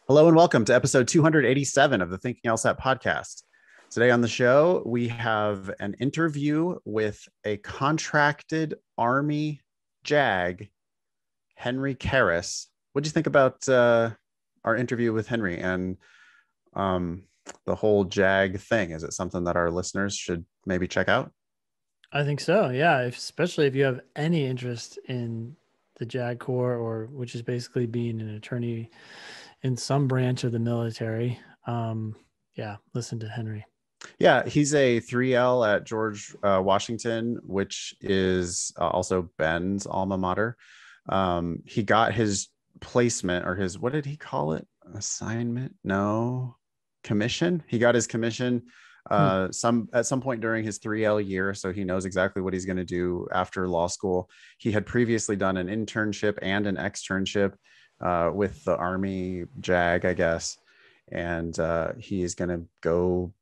Hello and welcome to episode 287 of the Thinking LSAT podcast. Today on the show, we have an interview with a contracted Army JAG, Henry Carras. What do you think about our interview with Henry and the whole JAG thing? Is it something that our listeners should maybe check out? I think so. Yeah. Especially if you have any interest in the JAG Corps, which is basically being an attorney in some branch of the military. Yeah. Listen to Henry. Yeah, he's a 3L at George Washington, which is also Ben's alma mater. He got his placement, or his, what did he call it? Assignment? No, commission. He got his commission at some point during his 3L year, so he knows exactly what he's going to do after law school. He had previously done an internship and an externship with the Army JAG, I guess, and he is going to go,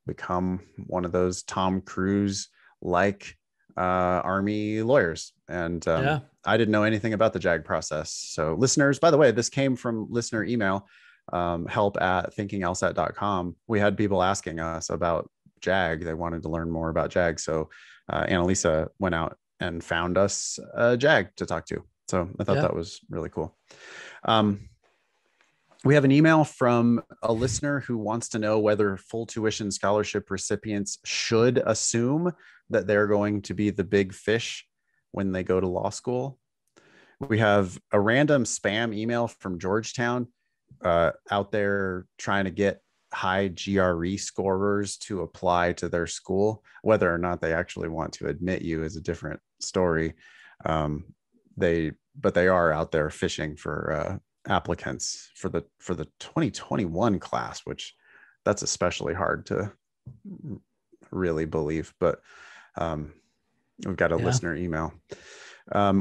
become one of those Tom Cruise like Army lawyers. And I didn't know anything about the JAG process. So listeners, by the way, this came from listener email, help@thinkinglsat.com. We had people asking us about JAG. They wanted to learn more about JAG. So Annalisa went out and found us a JAG to talk to. So I thought that was really cool. We have an email from a listener who wants to know whether full tuition scholarship recipients should assume that they're going to be the big fish when they go to law school. We have a random spam email from Georgetown out there trying to get high GRE scorers to apply to their school. Whether or not they actually want to admit you is a different story. But they are out there fishing for applicants for the 2021 class, which that's especially hard to really believe. But we've got a listener email.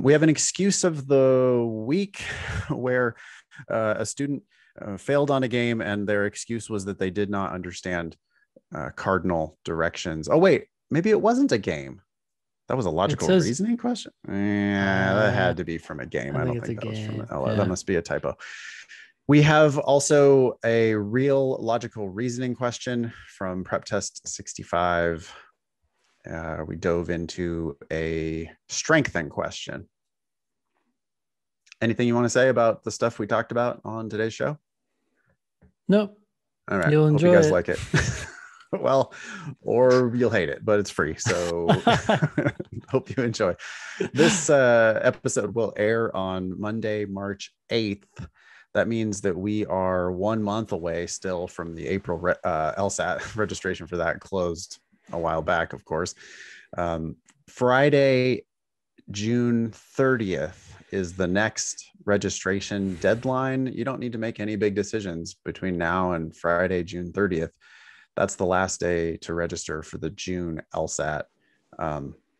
We have an excuse of the week where a student failed on a game, and their excuse was that they did not understand cardinal directions. Oh, wait, maybe it wasn't a game. That was a logical reasoning question. That had to be from a game. I don't think that was from that must be a typo. We have also a real logical reasoning question from Prep Test 65. We dove into a strengthening question. Anything you want to say about the stuff we talked about on today's show? Nope. All right. You'll enjoy Hope you guys it. like it. Well, or you'll hate it, but it's free. So hope you enjoy. This episode will air on Monday, March 8th. That means that we are 1 month away still from the April LSAT. Registration for that closed a while back, of course. Friday, June 30th is the next registration deadline. You don't need to make any big decisions between now and Friday, June 30th. That's the last day to register for the June LSAT.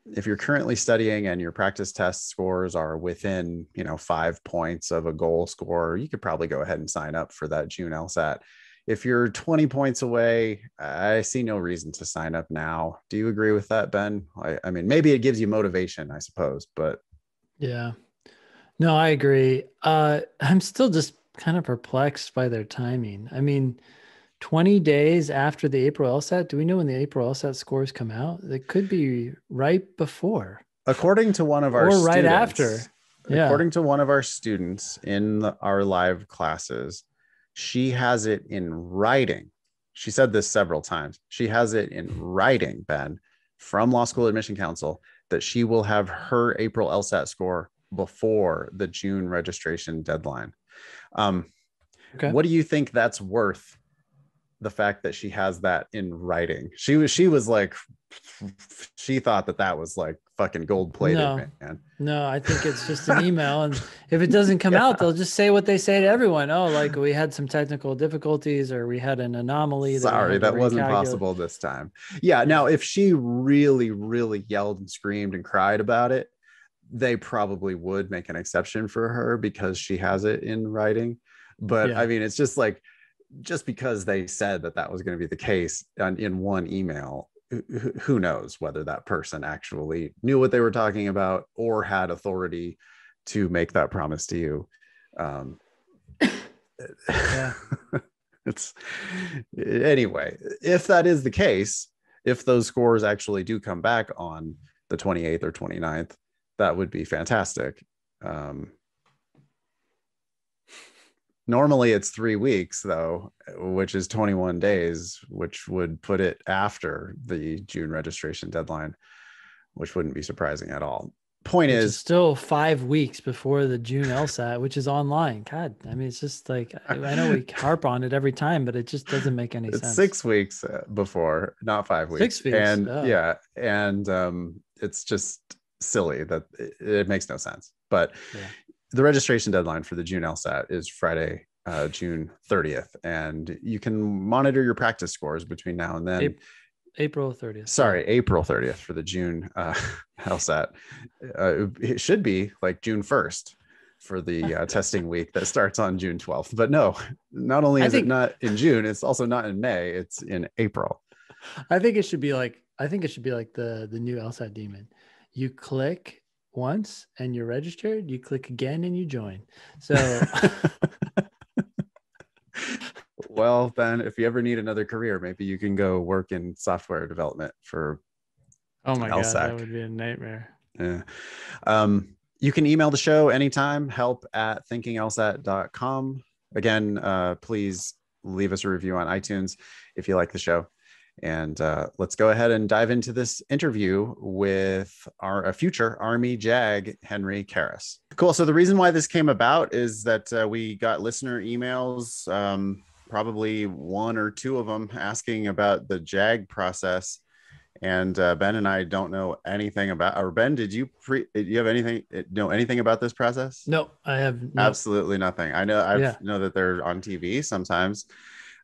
If you're currently studying and your practice test scores are within, 5 points of a goal score, you could probably go ahead and sign up for that June LSAT. If you're 20 points away, I see no reason to sign up now. Do you agree with that, Ben? I mean, maybe it gives you motivation, I suppose, but. Yeah. No, I agree. I'm still just kind of perplexed by their timing. I mean, 20 days after the April LSAT, do we know when the April LSAT scores come out? It could be right before. According to one of our students. Or right after. Yeah. According to one of our students in our live classes, she has it in writing. She said this several times. She has it in writing, Ben, from Law School Admission Council, that she will have her April LSAT score before the June registration deadline. What do you think that's worth? The fact that she has that in writing. She was like, she thought that was like fucking gold plated, man. No, I think it's just an email. And if it doesn't come out, they'll just say what they say to everyone. Oh, like we had some technical difficulties or we had an anomaly. Sorry, that wasn't possible this time. Yeah. Now, if she really, really yelled and screamed and cried about it, they probably would make an exception for her because she has it in writing. But I mean, it's just like, just because they said that was going to be the case in one email, who knows whether that person actually knew what they were talking about or had authority to make that promise to you. Yeah. It's anyway, if that is the case, if those scores actually do come back on the 28th or 29th, that would be fantastic. Um, Normally it's 3 weeks though, which is 21 days, which would put it after the June registration deadline, which wouldn't be surprising at all. Point Which is is, still 5 weeks before the June LSAT, which is online. God, I mean, it's just like, I know we harp on it every time, but it just doesn't make any it's sense. 6 weeks before, not 5 weeks. 6 weeks. And Oh, yeah, and it's just silly that it makes no sense. But yeah. the registration deadline for the June LSAT is Friday, June 30th, and you can monitor your practice scores between now and then. April 30th. Sorry, Yeah. April 30th for the June LSAT. It should be like June 1st for the testing week that starts on June 12th. But no, not only is it not in June, it's also not in May, it's in April. I think it should be like the new LSAT demon. You click once and you're registered, you click again and you join. So Well, Ben, if you ever need another career, maybe you can go work in software development for oh my God, that LSAC. would be a nightmare. Yeah. You can email the show anytime, help@thinkinglsat.com. Again, please leave us a review on iTunes if you like the show. And let's go ahead and dive into this interview with our future Army JAG, Henry Carras. Cool. So the reason why this came about is that we got listener emails, probably one or two of them, asking about the JAG process. And Ben and I don't know anything about. Or Ben, did you have anything about this process? No, I have no. Absolutely nothing. I know that they're on TV sometimes,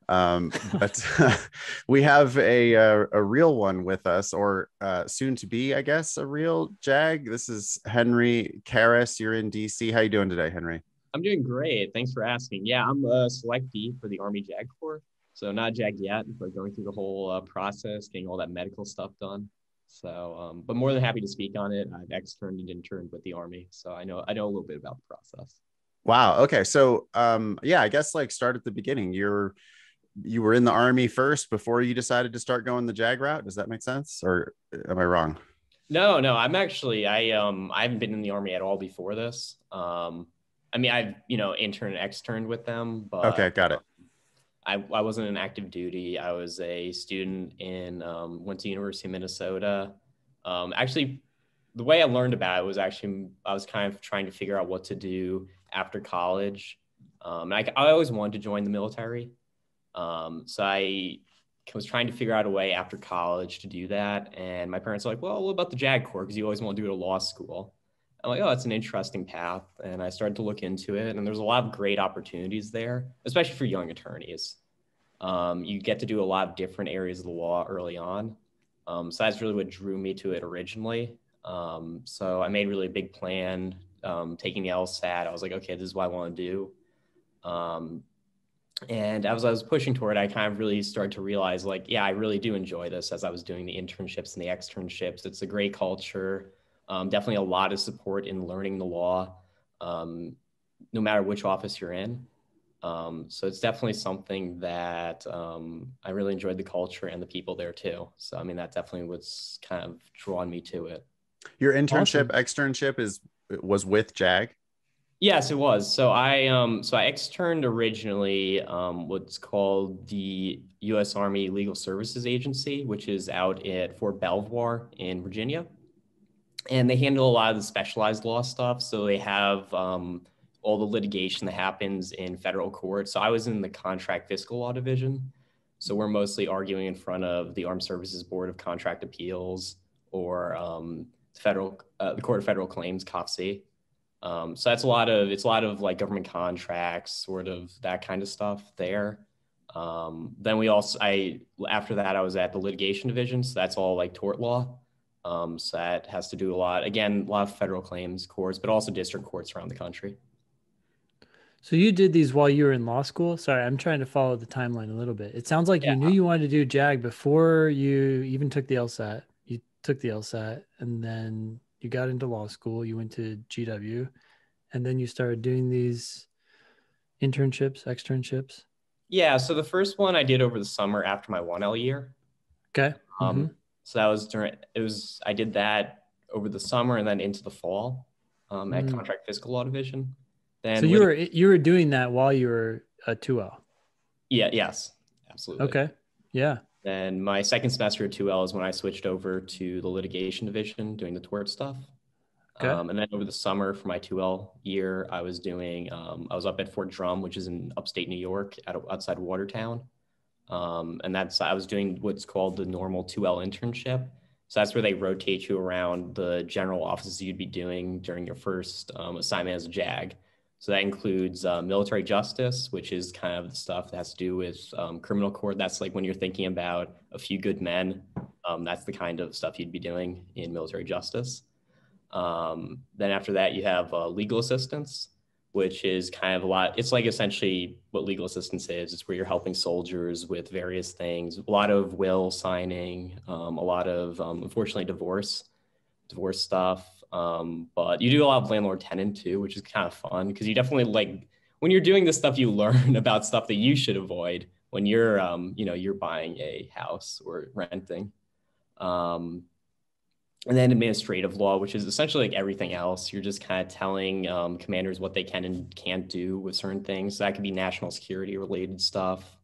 but we have a real one with us, or soon to be, I guess, a real JAG. This is Henry Carras. You're in DC. How you doing today, Henry? I'm doing great. Thanks for asking. Yeah, I'm a selectee for the Army JAG Corps. So not JAG yet, but going through the whole process, getting all that medical stuff done. So, but more than happy to speak on it. I've externed and interned with the Army, so I know a little bit about the process. Wow. Okay. So, yeah, I guess like start at the beginning. You were in the Army first before you decided to start going the JAG route. Does that make sense, or am I wrong? No. I'm actually I haven't been in the Army at all before this. I mean, I've interned and externed with them, but okay, got it. I wasn't in active duty. I was a student went to University of Minnesota. Actually, the way I learned about it was actually I was kind of trying to figure out what to do after college. I always wanted to join the military. So I was trying to figure out a way after college to do that. And my parents were like, well, what about the JAG Corps? Because you always want to do it at law school. I'm like, oh, that's an interesting path. And I started to look into it. And there's a lot of great opportunities there, especially for young attorneys. You get to do a lot of different areas of the law early on. So that's really what drew me to it originally. So I made really a big plan, taking the LSAT. I was like, okay, this is what I want to do. And as I was pushing toward it, I kind of really started to realize, like, yeah, I really do enjoy this as I was doing the internships and the externships. It's a great culture. Definitely a lot of support in learning the law, no matter which office you're in. So it's definitely something that I really enjoyed the culture and the people there too. So, I mean, that definitely was kind of drawn me to it. Your internship, externship was with JAG? Yes, it was. So I externed originally what's called the U.S. Army Legal Services Agency, which is out at Fort Belvoir in Virginia. And they handle a lot of the specialized law stuff. So they have all the litigation that happens in federal court. So I was in the contract fiscal law division. So we're mostly arguing in front of the Armed Services Board of Contract Appeals or the Court of Federal Claims, COFC. So that's it's a lot of like government contracts, sort of that kind of stuff there. Then after that, I was at the litigation division. So that's all like tort law. So that has to do a lot of federal claims courts, but also district courts around the country. So you did these while you were in law school? Sorry, I'm trying to follow the timeline a little bit. It sounds like you knew you wanted to do JAG before you even took the LSAT. You took the LSAT and then you got into law school. You went to GW and then you started doing these internships, externships? Yeah, so the first one I did over the summer after my 1L year. Okay. So that was I did that over the summer and then into the fall at Contract Fiscal Law Division. Then so you were doing that while you were a 2L? Yes, absolutely. Okay. Yeah. Then my second semester at 2L is when I switched over to the litigation division doing the tort stuff. Okay. And then over the summer for my 2L year, I was up at Fort Drum, which is in upstate New York outside Watertown. And I was doing what's called the normal 2L internship. So that's where they rotate you around the general offices you'd be doing during your first assignment as a JAG. So that includes military justice, which is kind of the stuff that has to do with criminal court. That's like when you're thinking about A Few Good Men. That's the kind of stuff you'd be doing in military justice. Then after that, you have legal assistance, which is kind of a lot. It's like essentially what legal assistance is. It's where you're helping soldiers with various things, a lot of will signing, a lot of, unfortunately, divorce stuff. But you do a lot of landlord tenant too, which is kind of fun because you definitely when you're doing this stuff, you learn about stuff that you should avoid when you're, you're buying a house or renting. And then administrative law, which is essentially like everything else. You're just kind of telling commanders what they can and can't do with certain things. So that could be national security related stuff.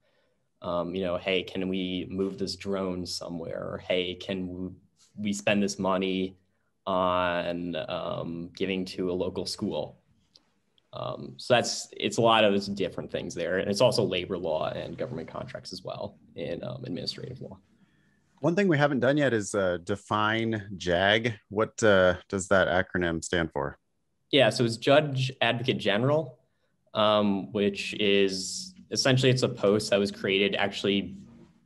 Hey, can we move this drone somewhere? Or hey, can we spend this money on giving to a local school? So it's a lot of different things there. And it's also labor law and government contracts as well in administrative law. One thing we haven't done yet is define JAG. What does that acronym stand for? Yeah, so it's Judge Advocate General, which is essentially it's a post that was created actually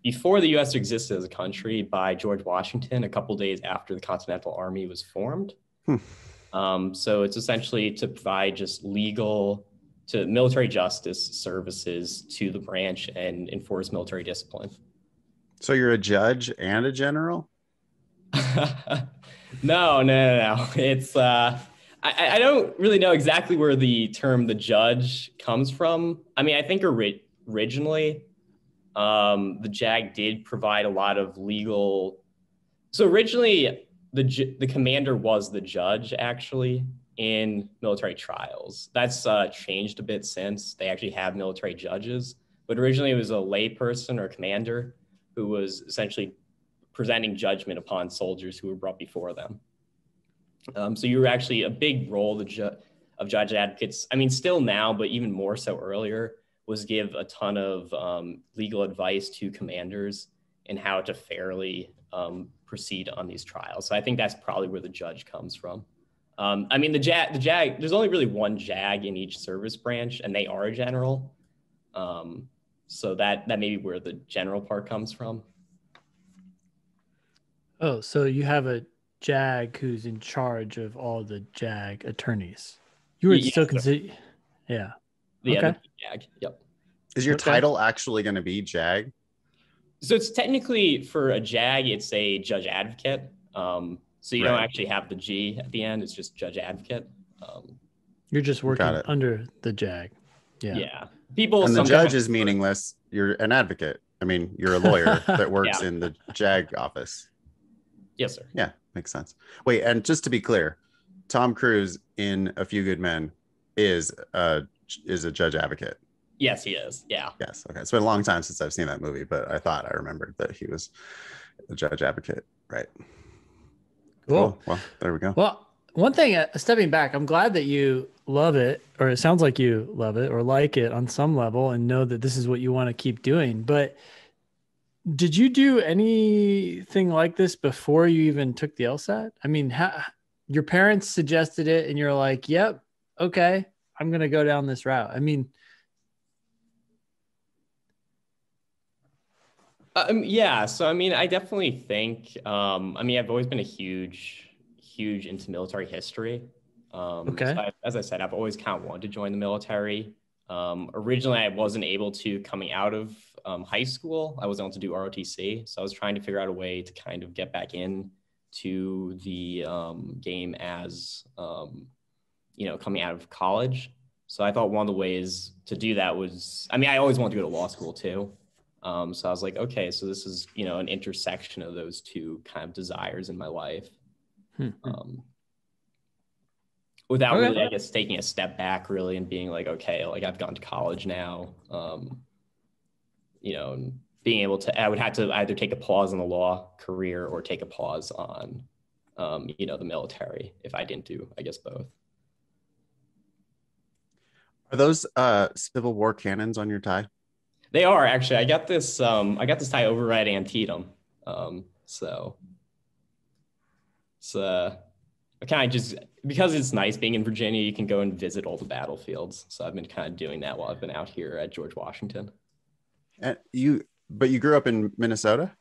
before the U.S. existed as a country by George Washington a couple days after the Continental Army was formed. So it's essentially to provide just military justice services to the branch and enforce military discipline. So you're a judge and a general? No. It's I don't really know exactly where the term the judge comes from. I mean, I think originally the JAG did provide a lot of legal. So originally the commander was the judge actually in military trials. That's changed a bit since they actually have military judges, but originally it was a lay person or commander who was essentially presenting judgment upon soldiers who were brought before them. So you were actually a big role of judge advocates. I mean, still now, but even more so earlier, was give a ton of legal advice to commanders in how to fairly proceed on these trials. So I think that's probably where the judge comes from. I mean, the JAG, there's only really one JAG in each service branch, and they are a general. So that may be where the general part comes from. Oh, so you have a JAG who's in charge of all the JAG attorneys. You would still consider, yeah. Yeah, okay. The JAG, yep. Is your title actually going to be JAG? So it's technically for a JAG, it's a judge advocate. So you don't actually have the G at the end. It's just judge advocate. You're just working under the JAG. Yeah. And the judge is meaningless. You're an advocate. I mean, you're a lawyer that works in the JAG office. Yes, sir. Yeah, makes sense. Wait, and just to be clear, Tom Cruise in A Few Good Men is a judge advocate. Yes, he is. Yeah. Yes. Okay. It's been a long time since I've seen that movie, but I thought I remembered that he was a judge advocate. Right. Cool. Well, there we go. Well, one thing, stepping back, I'm glad that you love it, or it sounds like you love it or like it on some level and know that this is what you want to keep doing. But did you do anything like this before you even took the LSAT? I mean, your parents suggested it and you're like, yep, okay, I'm going to go down this route. I mean, yeah. So, I mean, I definitely think, I've always been a huge into military history. Okay. So as I said, I've always kind of wanted to join the military. Originally, I wasn't able to coming out of high school. I wasn't able to do ROTC. So I was trying to figure out a way to kind of get back in to the game as, coming out of college. So I thought one of the ways to do that was, I mean, I always wanted to go to law school too. So I was like, okay, so this is, you know, an intersection of those two kind of desires in my life. Without really, I guess, taking a step back really and being like, okay, like I've gone to college now, you know, and being able to, I would have to either take a pause on the law career or take a pause on, you know, the military if I didn't do, I guess, both. Are those Civil War cannons on your tie? They are actually. I got this tie over at Antietam. So it's I kind of just, because it's nice being in Virginia, you can go and visit all the battlefields. So I've been kind of doing that while I've been out here at George Washington. And you grew up in Minnesota?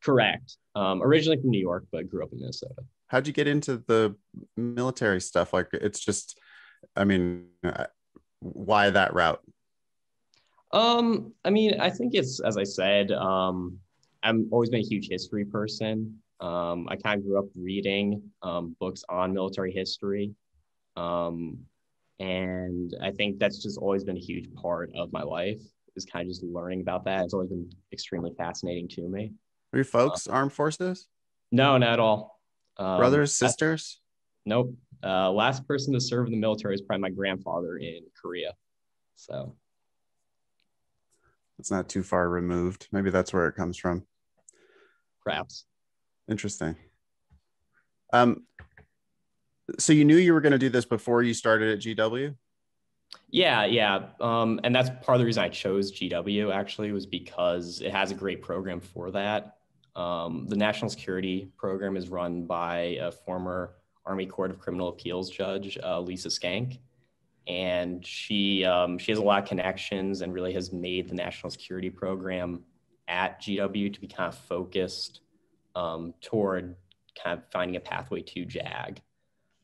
Correct. Originally from New York, but grew up in Minnesota. How'd you get into the military stuff? Like, it's just, I mean, why that route? I mean, I think it's, as I said, I've always been a huge history person. I kind of grew up reading books on military history. And I think that's just always been a huge part of my life, is kind of just learning about that. It's always been extremely fascinating to me. Are your folks armed forces? No, not at all. Brothers, sisters? Nope. Last person to serve in the military is probably my grandfather in Korea. So it's not too far removed. Maybe that's where it comes from. Perhaps. Interesting. So you knew you were going to do this before you started at GW? Yeah. And that's part of the reason I chose GW, actually, was because it has a great program for that. The National Security Program is run by a former Army Court of Criminal Appeals judge, Lisa Skank. And she has a lot of connections and really has made the National Security Program at GW to be kind of focused toward kind of finding a pathway to JAG,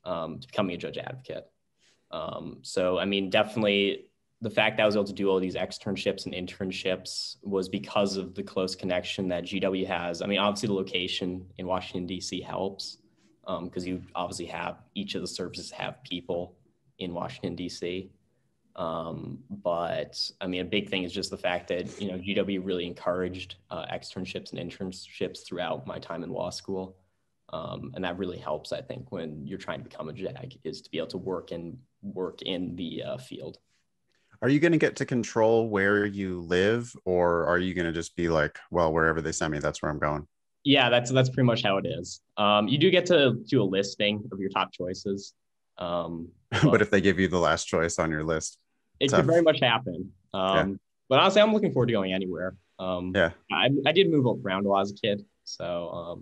to becoming a judge advocate. So, I mean, definitely the fact that I was able to do all these externships and internships was because of the close connection that GW has. I mean, obviously the location in Washington, D.C. helps, because you obviously have, each of the services have people in Washington, D.C. But I mean, a big thing is just the fact that, you know, GW really encouraged externships and internships throughout my time in law school. And that really helps, I think, when you're trying to become a JAG, is to be able to work in the field. Are you going to get to control where you live, or are you going to just be like, well, wherever they send me, that's where I'm going? Yeah, that's pretty much how it is. You do get to do a listing of your top choices. But if they give you the last choice on your list, it could very much happen. But honestly, I'm looking forward to going anywhere. I did move around a lot as a kid. So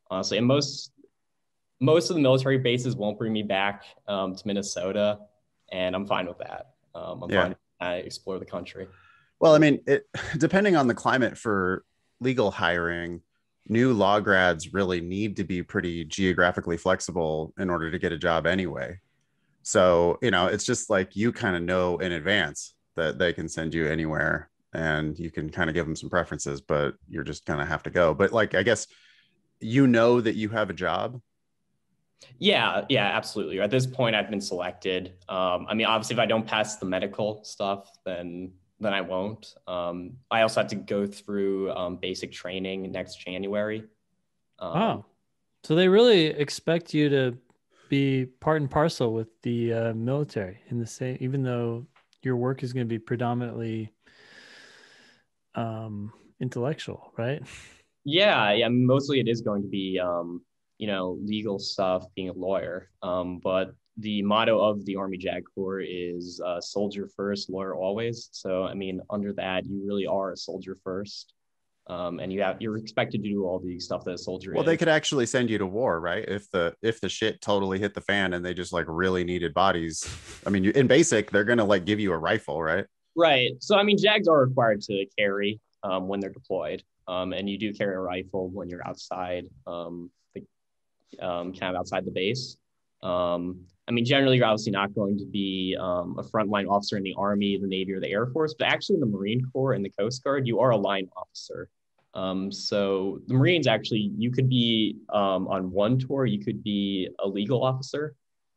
honestly, and most of the military bases won't bring me back to Minnesota, and I'm fine with that. I'm fine to explore the country. Well, I mean, depending on the climate for legal hiring, new law grads really need to be pretty geographically flexible in order to get a job anyway. So, you know, it's just like, you kind of know in advance that they can send you anywhere, and you can kind of give them some preferences, but you're just going to have to go. But like, I guess, you know that you have a job. Yeah, absolutely. At this point, I've been selected. I mean, obviously, if I don't pass the medical stuff, then I won't. I also have to go through basic training next January. Wow. So they really expect you to be part and parcel with the military in the same, even though your work is going to be predominantly intellectual, right? Yeah. Mostly it is going to be, you know, legal stuff, being a lawyer. But the motto of the Army JAG Corps is soldier first, lawyer always. So, I mean, under that, you really are a soldier first. And you're expected to do all the stuff that a soldier is. Well, they could actually send you to war, right? If the shit totally hit the fan and they just like really needed bodies. I mean, in basic, they're going to like give you a rifle, right? Right. So, I mean, JAGs are required to carry when they're deployed. And you do carry a rifle when you're outside, kind of outside the base. I mean, generally, you're obviously not going to be a frontline officer in the Army, the Navy, or the Air Force, but actually in the Marine Corps and the Coast Guard, you are a line officer. So the Marines, actually, you could be on one tour, you could be a legal officer.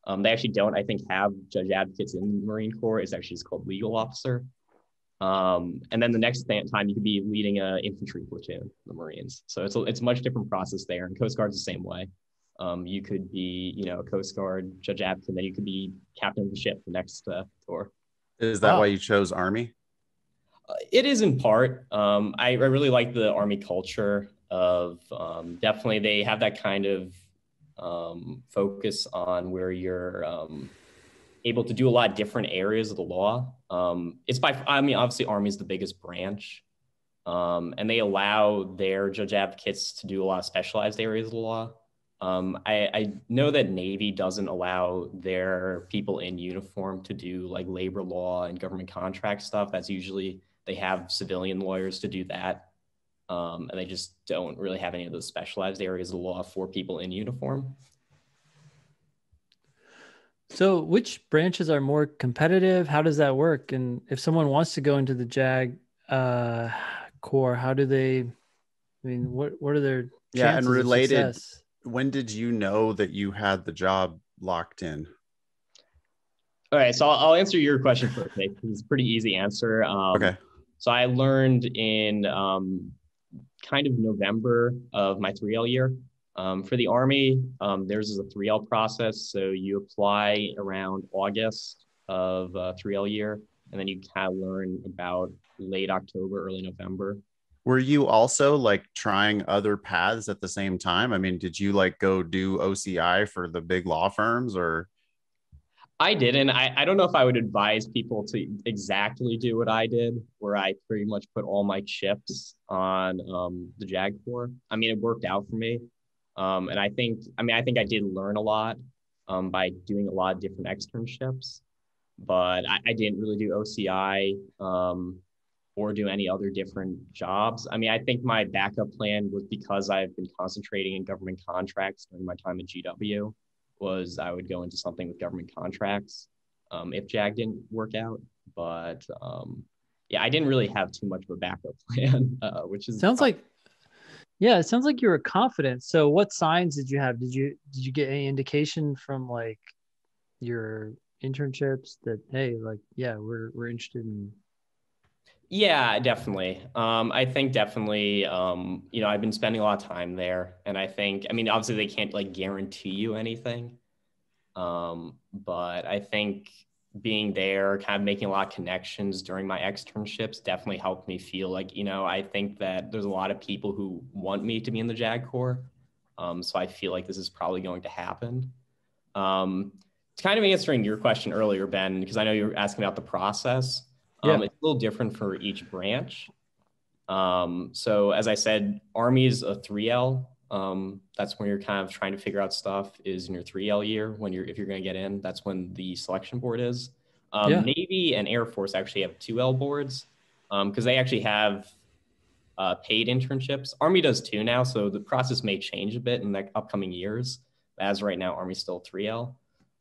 They actually don't, I think, have judge advocates in the Marine Corps. It's actually just called legal officer. And then the next time you could be leading an infantry platoon in the Marines. So it's a much different process there. And Coast Guard's the same way. You could be, a Coast Guard judge advocate, and then you could be captain of the ship the next tour. Is that why you chose Army? It is in part. I really like the Army culture of definitely they have that kind of focus on where you're able to do a lot of different areas of the law. Obviously Army is the biggest branch, and they allow their judge advocates to do a lot of specialized areas of the law. I know that Navy doesn't allow their people in uniform to do like labor law and government contract stuff. That's usually, they have civilian lawyers to do that. And they just don't really have any of those specialized areas of the law for people in uniform. So which branches are more competitive? How does that work? And if someone wants to go into the JAG Corps, how do they, what are their chances and related, of success? When did you know that you had the job locked in? All right, so I'll answer your question first. It's a pretty easy answer. Okay. So I learned in kind of November of my 3L year. For the Army, theirs is a 3L process. So you apply around August of 3L year, and then you kind of learn about late October, early November. Were you also like trying other paths at the same time? I mean, did you like go do OCI for the big law firms or? I didn't. I don't know if I would advise people to exactly do what I did, where I pretty much put all my chips on the JAG Corps. I mean, it worked out for me. And I think I did learn a lot by doing a lot of different externships, but I didn't really do OCI or do any other different jobs. I mean, I think my backup plan was, because I've been concentrating in government contracts during my time at GW, was I would go into something with government contracts if JAG didn't work out. But I didn't really have too much of a backup plan, which is sounds like, yeah, it sounds like you were confident. So what signs did you have? Did you get any indication from like your internships that, hey, like, yeah, we're interested in? Yeah, definitely. I think definitely, I've been spending a lot of time there, and I think, obviously they can't like guarantee you anything. But I think being there, kind of making a lot of connections during my externships definitely helped me feel like, I think that there's a lot of people who want me to be in the JAG Corps. So I feel like this is probably going to happen. It's kind of answering your question earlier, Ben, because I know you were asking about the process. Yeah. It's a little different for each branch. So as I said, Army is a 3L. That's when you're kind of trying to figure out stuff, is in your 3L year, if you're going to get in. That's when the selection board is. Navy and Air Force actually have 2L boards because they actually have paid internships. Army does too now, so the process may change a bit in the upcoming years. As right now, Army's still 3L,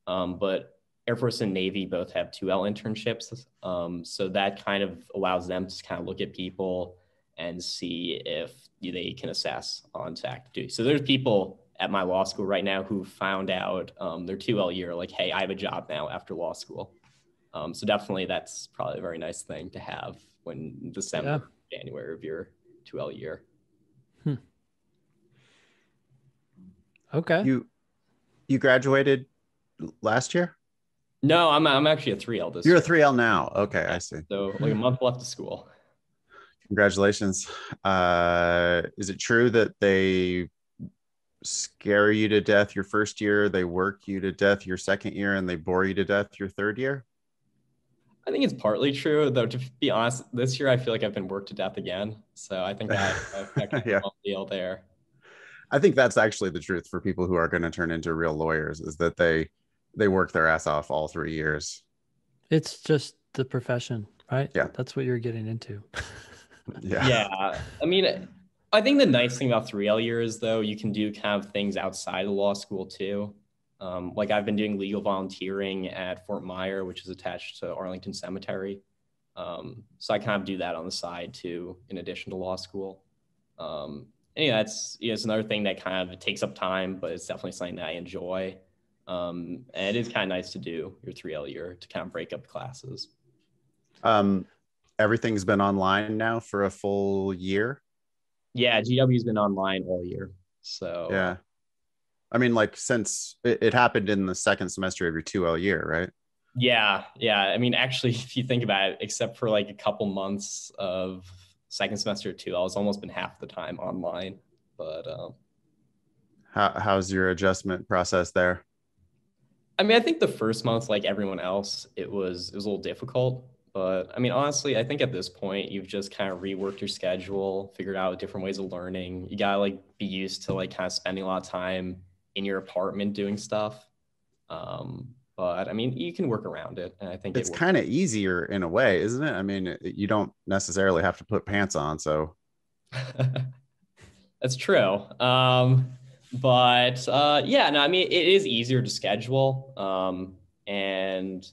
but Air Force and Navy both have 2L internships. So that kind of allows them to kind of look at people and see if they can assess on to active duty. So there's people at my law school right now who found out their 2L year, like, hey, I have a job now after law school. So definitely that's probably a very nice thing to have when December, January of your 2L year. Okay. You graduated last year? No, I'm actually a 3L this year. You're a 3L now. Okay, I see. So like a month left of school. Congratulations. Is it true that they scare you to death your first year, they work you to death your second year, and they bore you to death your third year? I think it's partly true, though, to be honest, this year I feel like I've been worked to death again. So I think I kind of deal there. I think that's actually the truth for people who are going to turn into real lawyers, is that they work their ass off all 3 years. It's just the profession, right? Yeah. That's what you're getting into. Yeah. I think the nice thing about 3L years, though, you can do kind of things outside of law school too. Like I've been doing legal volunteering at Fort Myer, which is attached to Arlington Cemetery. So I kind of do that on the side too, in addition to law school. It's another thing that kind of takes up time, but it's definitely something that I enjoy. And it is kind of nice to do your 3L year to kind of break up classes. Everything's been online now for a full year. Yeah, GW's been online all year. So yeah, I mean, like since it happened in the second semester of your 2L year, right? Yeah. I mean, actually, if you think about it, except for like a couple months of second semester 2L, it's almost been half the time online. But how's your adjustment process there? I mean, I think the first month, like everyone else, it was a little difficult. But I mean, honestly, I think at this point, you've just kind of reworked your schedule, figured out different ways of learning. You gotta like be used to like kind of spending a lot of time in your apartment doing stuff. But I mean, you can work around it, and I think It's kind of easier in a way, isn't it? I mean, you don't necessarily have to put pants on, so that's true. But yeah, no, I mean, it is easier to schedule. And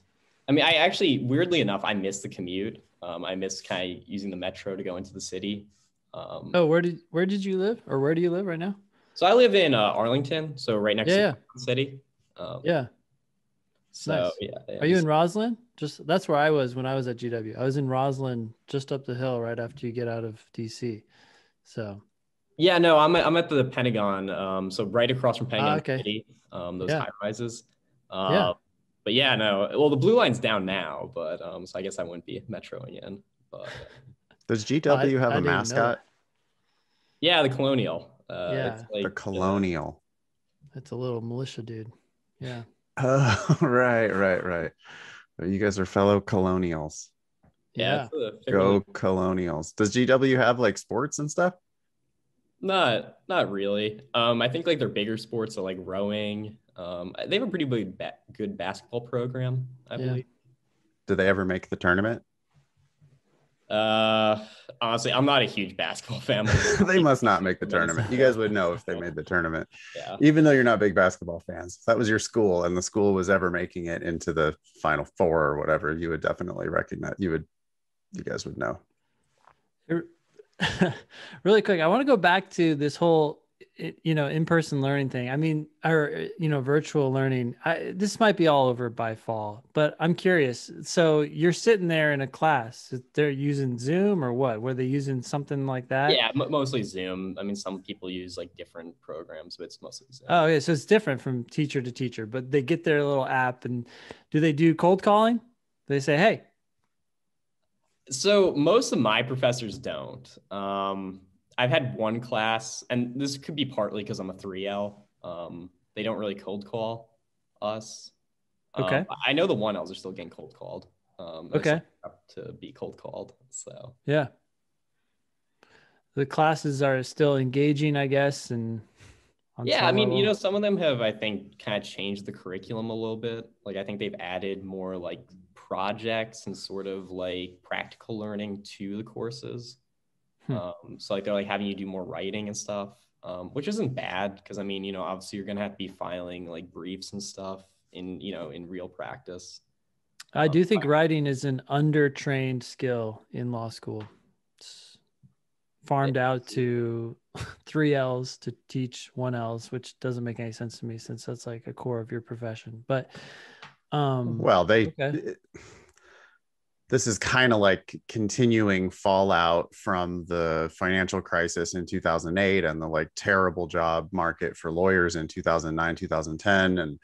I mean, I actually, weirdly enough, I miss the commute. I miss kind of using the metro to go into the city. Where did you live, or where do you live right now? So I live in Arlington, so right next to the city. Yeah. So nice. yeah. Are you in Roslyn? That's where I was when I was at GW. I was in Roslyn, just up the hill right after you get out of DC. So yeah, no, I'm at the Pentagon. So right across from Pentagon City, those high rises. But yeah, no, well, the blue line's down now, but so I guess I wouldn't be metroing in. But does GW have a mascot? Yeah, the Colonial. It's like the Colonial. It's a little militia dude. Yeah. Oh, right. You guys are fellow Colonials. Yeah. Go Colonials. Does GW have like sports and stuff? Not really. I think like their bigger sports are like rowing. They have a pretty good basketball program, I believe. Do they ever make the tournament? Honestly, I'm not a huge basketball fan. They must not make the tournament. You guys would know if they made the tournament. Yeah. Even though you're not big basketball fans. If that was your school and the school was ever making it into the Final Four or whatever, you would definitely recognize. You guys would know. Really quick, I want to go back to this whole in-person learning thing. I mean, or virtual learning. This might be all over by fall, but I'm curious. So you're sitting there in a class. They're using Zoom or what? Were they using something like that? Yeah, mostly Zoom. I mean, some people use like different programs, but it's mostly Zoom. Oh, yeah. So it's different from teacher to teacher, but they get their little app. And do they do cold calling? They say, hey. So most of my professors don't. I've had one class, and this could be partly because I'm a 3L. They don't really cold call us. Okay. I know the 1Ls are still getting cold called. Okay. To be cold called. So yeah. The classes are still engaging, I guess, and yeah, I mean, some of them have, I think, kind of changed the curriculum a little bit. Like, I think they've added more like projects and sort of like practical learning to the courses. So like they're like having you do more writing and stuff, which isn't bad because I mean, obviously you're gonna have to be filing like briefs and stuff in real practice. I do think writing is an undertrained skill in law school. It's farmed out to 3Ls to teach 1Ls, which doesn't make any sense to me since that's like a core of your profession. But this is kind of like continuing fallout from the financial crisis in 2008 and the like terrible job market for lawyers in 2009, 2010, and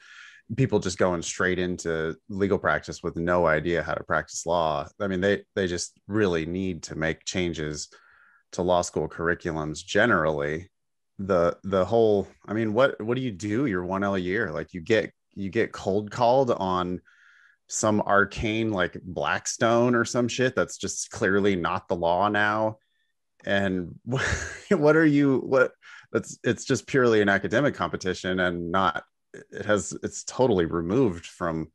people just going straight into legal practice with no idea how to practice law. I mean, they just really need to make changes to law school curriculums generally. The whole, I mean, what do you do your 1L year? Like you get cold called on some arcane like Blackstone or some shit that's just clearly not the law now. And it's just purely an academic competition and it's totally removed from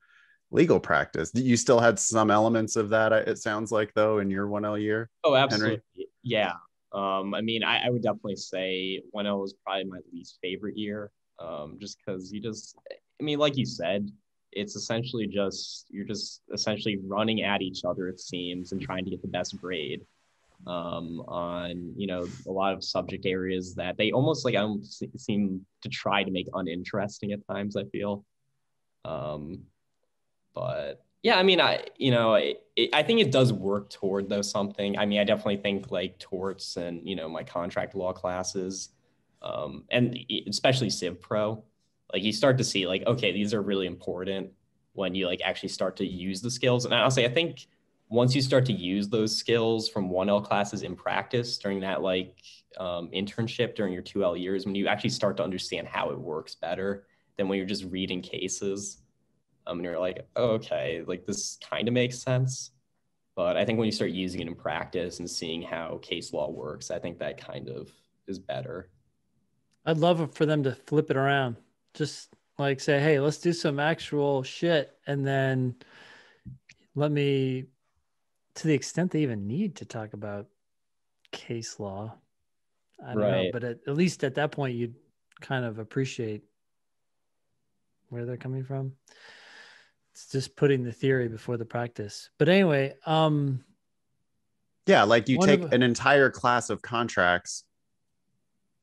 legal practice. You still had some elements of that, it sounds like, though, in your 1L year? Oh, absolutely. Henry? Yeah. I mean, I would definitely say 1L was probably my least favorite year. Just because I mean, like you said, it's essentially you're just essentially running at each other, it seems, and trying to get the best grade on a lot of subject areas that they almost seem to try to make uninteresting at times, I feel. But yeah, I mean, I think it does work toward though something. I mean, I definitely think like torts and, my contract law classes, and especially Civ Pro, like you start to see like, okay, these are really important when you like actually start to use the skills. And I'll say, I think once you start to use those skills from 1L classes in practice during that like internship during your 2L years, when you actually start to understand how it works better than when you're just reading cases. And you're like, oh, okay, like this kind of makes sense. But I think when you start using it in practice and seeing how case law works, I think that kind of is better. I'd love for them to flip it around. Just like say, hey, let's do some actual shit. And then let me, to the extent they even need to talk about case law, I don't know. But at least at that point, you'd kind of appreciate where they're coming from. It's just putting the theory before the practice. But anyway, yeah, like you take an entire class of contracts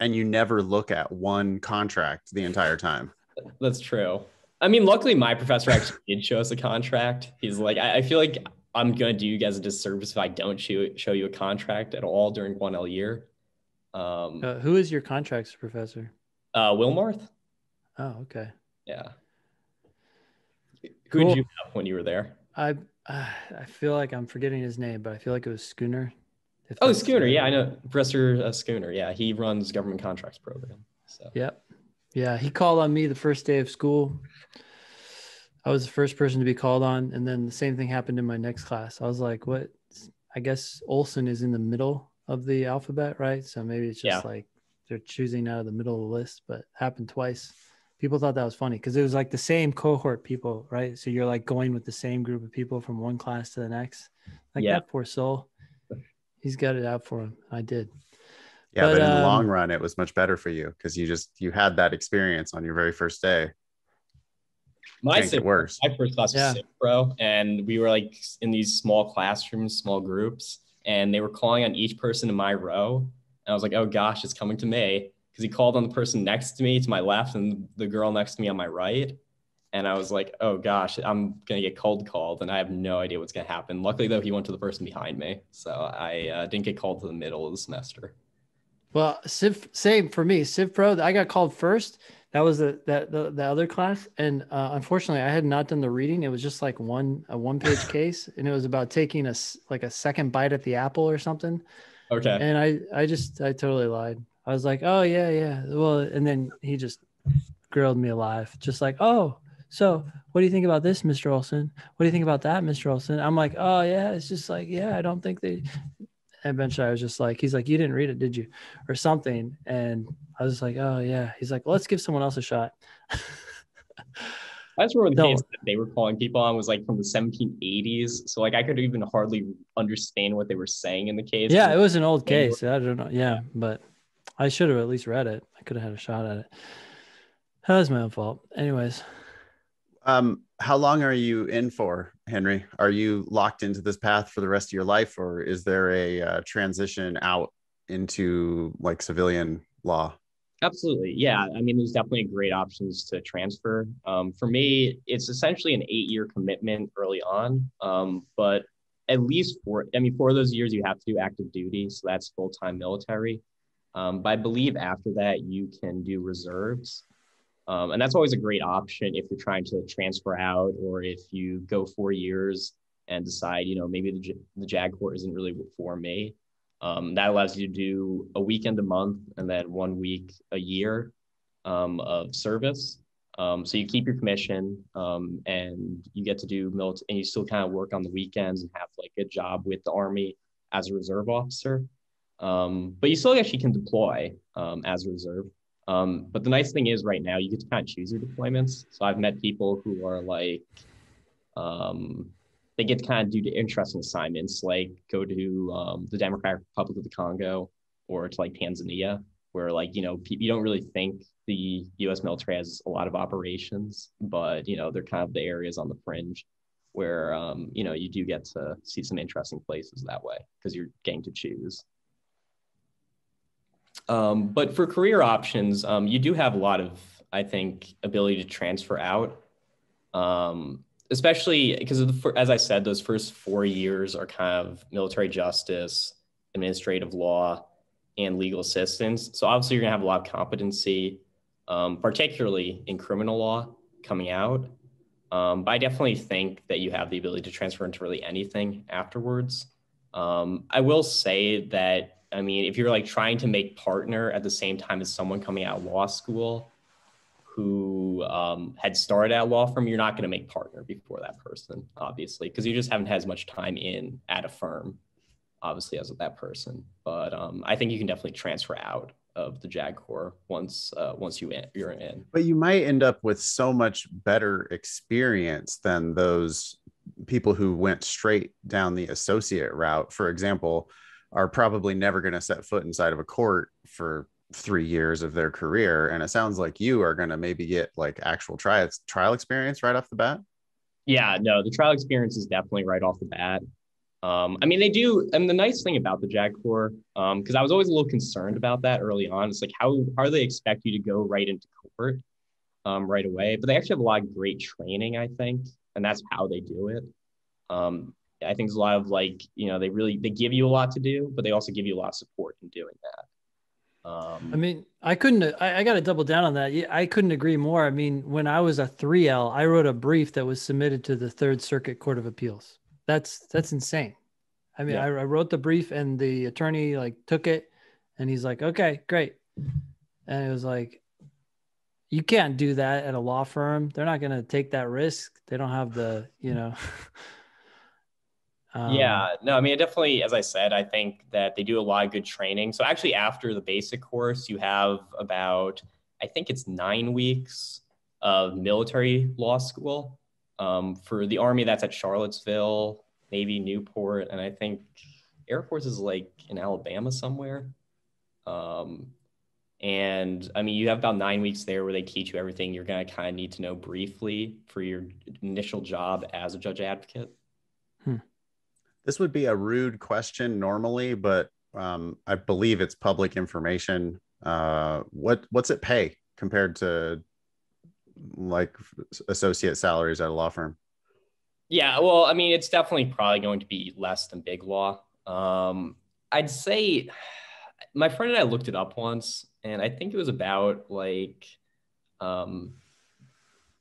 and you never look at one contract the entire time. That's true. I mean, luckily my professor actually did show us a contract. He's like, I feel like I'm going to do you guys a disservice if I don't show you a contract at all during 1L year. Who is your contracts professor? Wilmarth. Oh, okay. Yeah. Who did you have when you were there? I feel like I'm forgetting his name, but I feel like it was Schooner. Oh, Schooner. Yeah, I know. Professor Schooner. Yeah, he runs government contracts program. So. Yep. Yeah, he called on me the first day of school. I was the first person to be called on, and then the same thing happened in my next class. I was like, what? I guess Olson is in the middle of the alphabet, right? So maybe it's just like they're choosing out of the middle of the list, but it happened twice. People thought that was funny because it was like the same cohort people, right? So you're like going with the same group of people from one class to the next. Like that poor soul. He's got it out for him. I did. Yeah, but in the long run, it was much better for you because you had that experience on your very first day. My first class was Civ Pro, and we were like in these small classrooms, small groups, and they were calling on each person in my row. And I was like, oh gosh, it's coming to me. Because he called on the person next to me to my left and the girl next to me on my right. And I was like, oh gosh, I'm going to get cold called and I have no idea what's going to happen. Luckily, though, he went to the person behind me. So I didn't get called to the middle of the semester. Well, same for me. Civ Pro, I got called first. That was the other class. And unfortunately, I had not done the reading. It was just like a one-page case. And it was about taking a second bite at the apple or something. Okay. And I totally lied. I was like, oh, yeah. Well, and then he just grilled me alive. Just like, oh, so what do you think about this, Mr. Olson? What do you think about that, Mr. Olson? I'm like, oh, yeah. It's just like, yeah, I don't think they. And eventually I was just like, he's like, you didn't read it, did you? Or something. And I was like, oh, yeah. He's like, well, let's give someone else a shot. I just remember the case that they were calling people on was like from the 1780s. So like I could even hardly understand what they were saying in the case. Yeah, it was an old case. I don't know. Yeah, but I should have at least read it. I could have had a shot at it. That was my own fault. Anyways. How long are you in for, Henry? Are you locked into this path for the rest of your life, or is there a transition out into like civilian law? Absolutely. Yeah. I mean, there's definitely great options to transfer. For me, it's essentially an 8-year commitment early on. But at least for those years, you have to do active duty. So that's full-time military. But I believe after that, you can do reserves. And that's always a great option if you're trying to transfer out, or if you go 4 years and decide, maybe the JAG Corps isn't really for me. That allows you to do a weekend a month and then 1 week a year of service. So you keep your commission and you get to do military, and you still kind of work on the weekends and have like a job with the Army as a reserve officer. But you still actually can deploy as a reserve. But the nice thing is right now you get to kind of choose your deployments. So I've met people who are like, they get to kind of do interesting assignments, like go to the Democratic Republic of the Congo or to like Tanzania, where like, you don't really think the U.S. military has a lot of operations, but, they're kind of the areas on the fringe where, you do get to see some interesting places that way because you're getting to choose. But for career options, you do have a lot of, I think, ability to transfer out. Especially because as I said, those first 4 years are kind of military justice, administrative law, and legal assistance. So obviously you're gonna have a lot of competency, particularly in criminal law coming out. But I definitely think that you have the ability to transfer into really anything afterwards. I will say that, I mean, if you're like trying to make partner at the same time as someone coming out of law school who had started at a law firm, you're not going to make partner before that person, obviously, because you just haven't had as much time in at a firm, obviously, as with that person. But I think you can definitely transfer out of the JAG Corps once you're in. But you might end up with so much better experience than those people who went straight down the associate route, for example, are probably never going to set foot inside of a court for 3 years of their career. And it sounds like you are going to maybe get like actual trial experience right off the bat. Yeah, no, the trial experience is definitely right off the bat. I mean, they do. And the nice thing about the JAG Corps, because I was always a little concerned about that early on. It's like, how do they expect you to go right into court right away? But they actually have a lot of great training, I think, and that's how they do it. I think there's a lot of like, they give you a lot to do, but they also give you a lot of support in doing that. I mean, I got to double down on that. Yeah, I couldn't agree more. I mean, when I was a 3L, I wrote a brief that was submitted to the Third Circuit Court of Appeals. That's insane. I mean, yeah. I wrote the brief and the attorney like took it and he's like, okay, great. And it was like, you can't do that at a law firm. They're not going to take that risk. They don't have the, yeah, no, I mean, definitely, as I said, I think that they do a lot of good training. So actually after the basic course, you have about, I think it's 9 weeks of military law school. For the Army, that's at Charlottesville, Navy, Newport, and I think Air Force is like in Alabama somewhere. And I mean, you have about 9 weeks there where they teach you everything you're going to kind of need to know briefly for your initial job as a judge advocate. This would be a rude question normally, but I believe it's public information. What's it pay compared to like associate salaries at a law firm? Yeah, well, I mean, it's definitely probably going to be less than big law. I'd say my friend and I looked it up once, and I think it was about like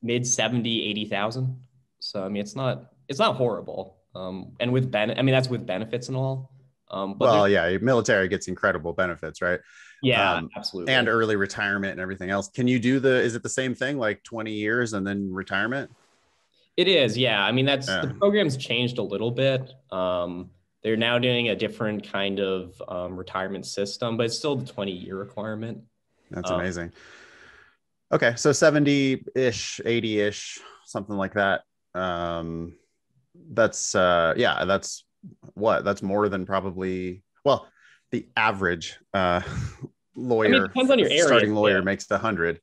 mid 70, 80,000. So I mean, it's not horrible. And I mean, that's with benefits and all. But well, yeah, military gets incredible benefits, right? Yeah, absolutely. And early retirement and everything else. Can you do is it the same thing, like 20 years and then retirement? It is, yeah. I mean, the program's changed a little bit. They're now doing a different kind of retirement system, but it's still the 20-year requirement. That's amazing. Okay, so 70-ish, 80-ish, something like that. That's that's more than probably, well, the average lawyer, I mean, depends on your area, starting lawyer makes 100,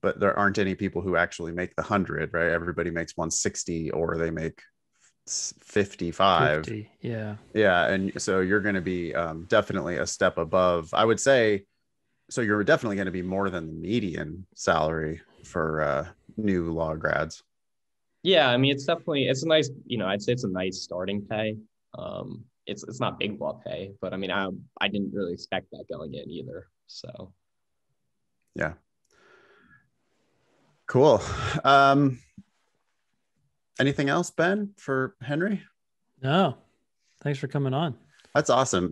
but there aren't any people who actually make the 100, right? Everybody makes 160 or they make 55. 50, yeah. And so you're going to be definitely a step above, I would say. So you're definitely going to be more than the median salary for new law grads. Yeah, I mean, it's a nice, I'd say it's a nice starting pay. It's not big law pay, but I mean, I didn't really expect that going in either. So, yeah. Cool. Anything else, Ben, for Henry? No. Thanks for coming on. That's awesome.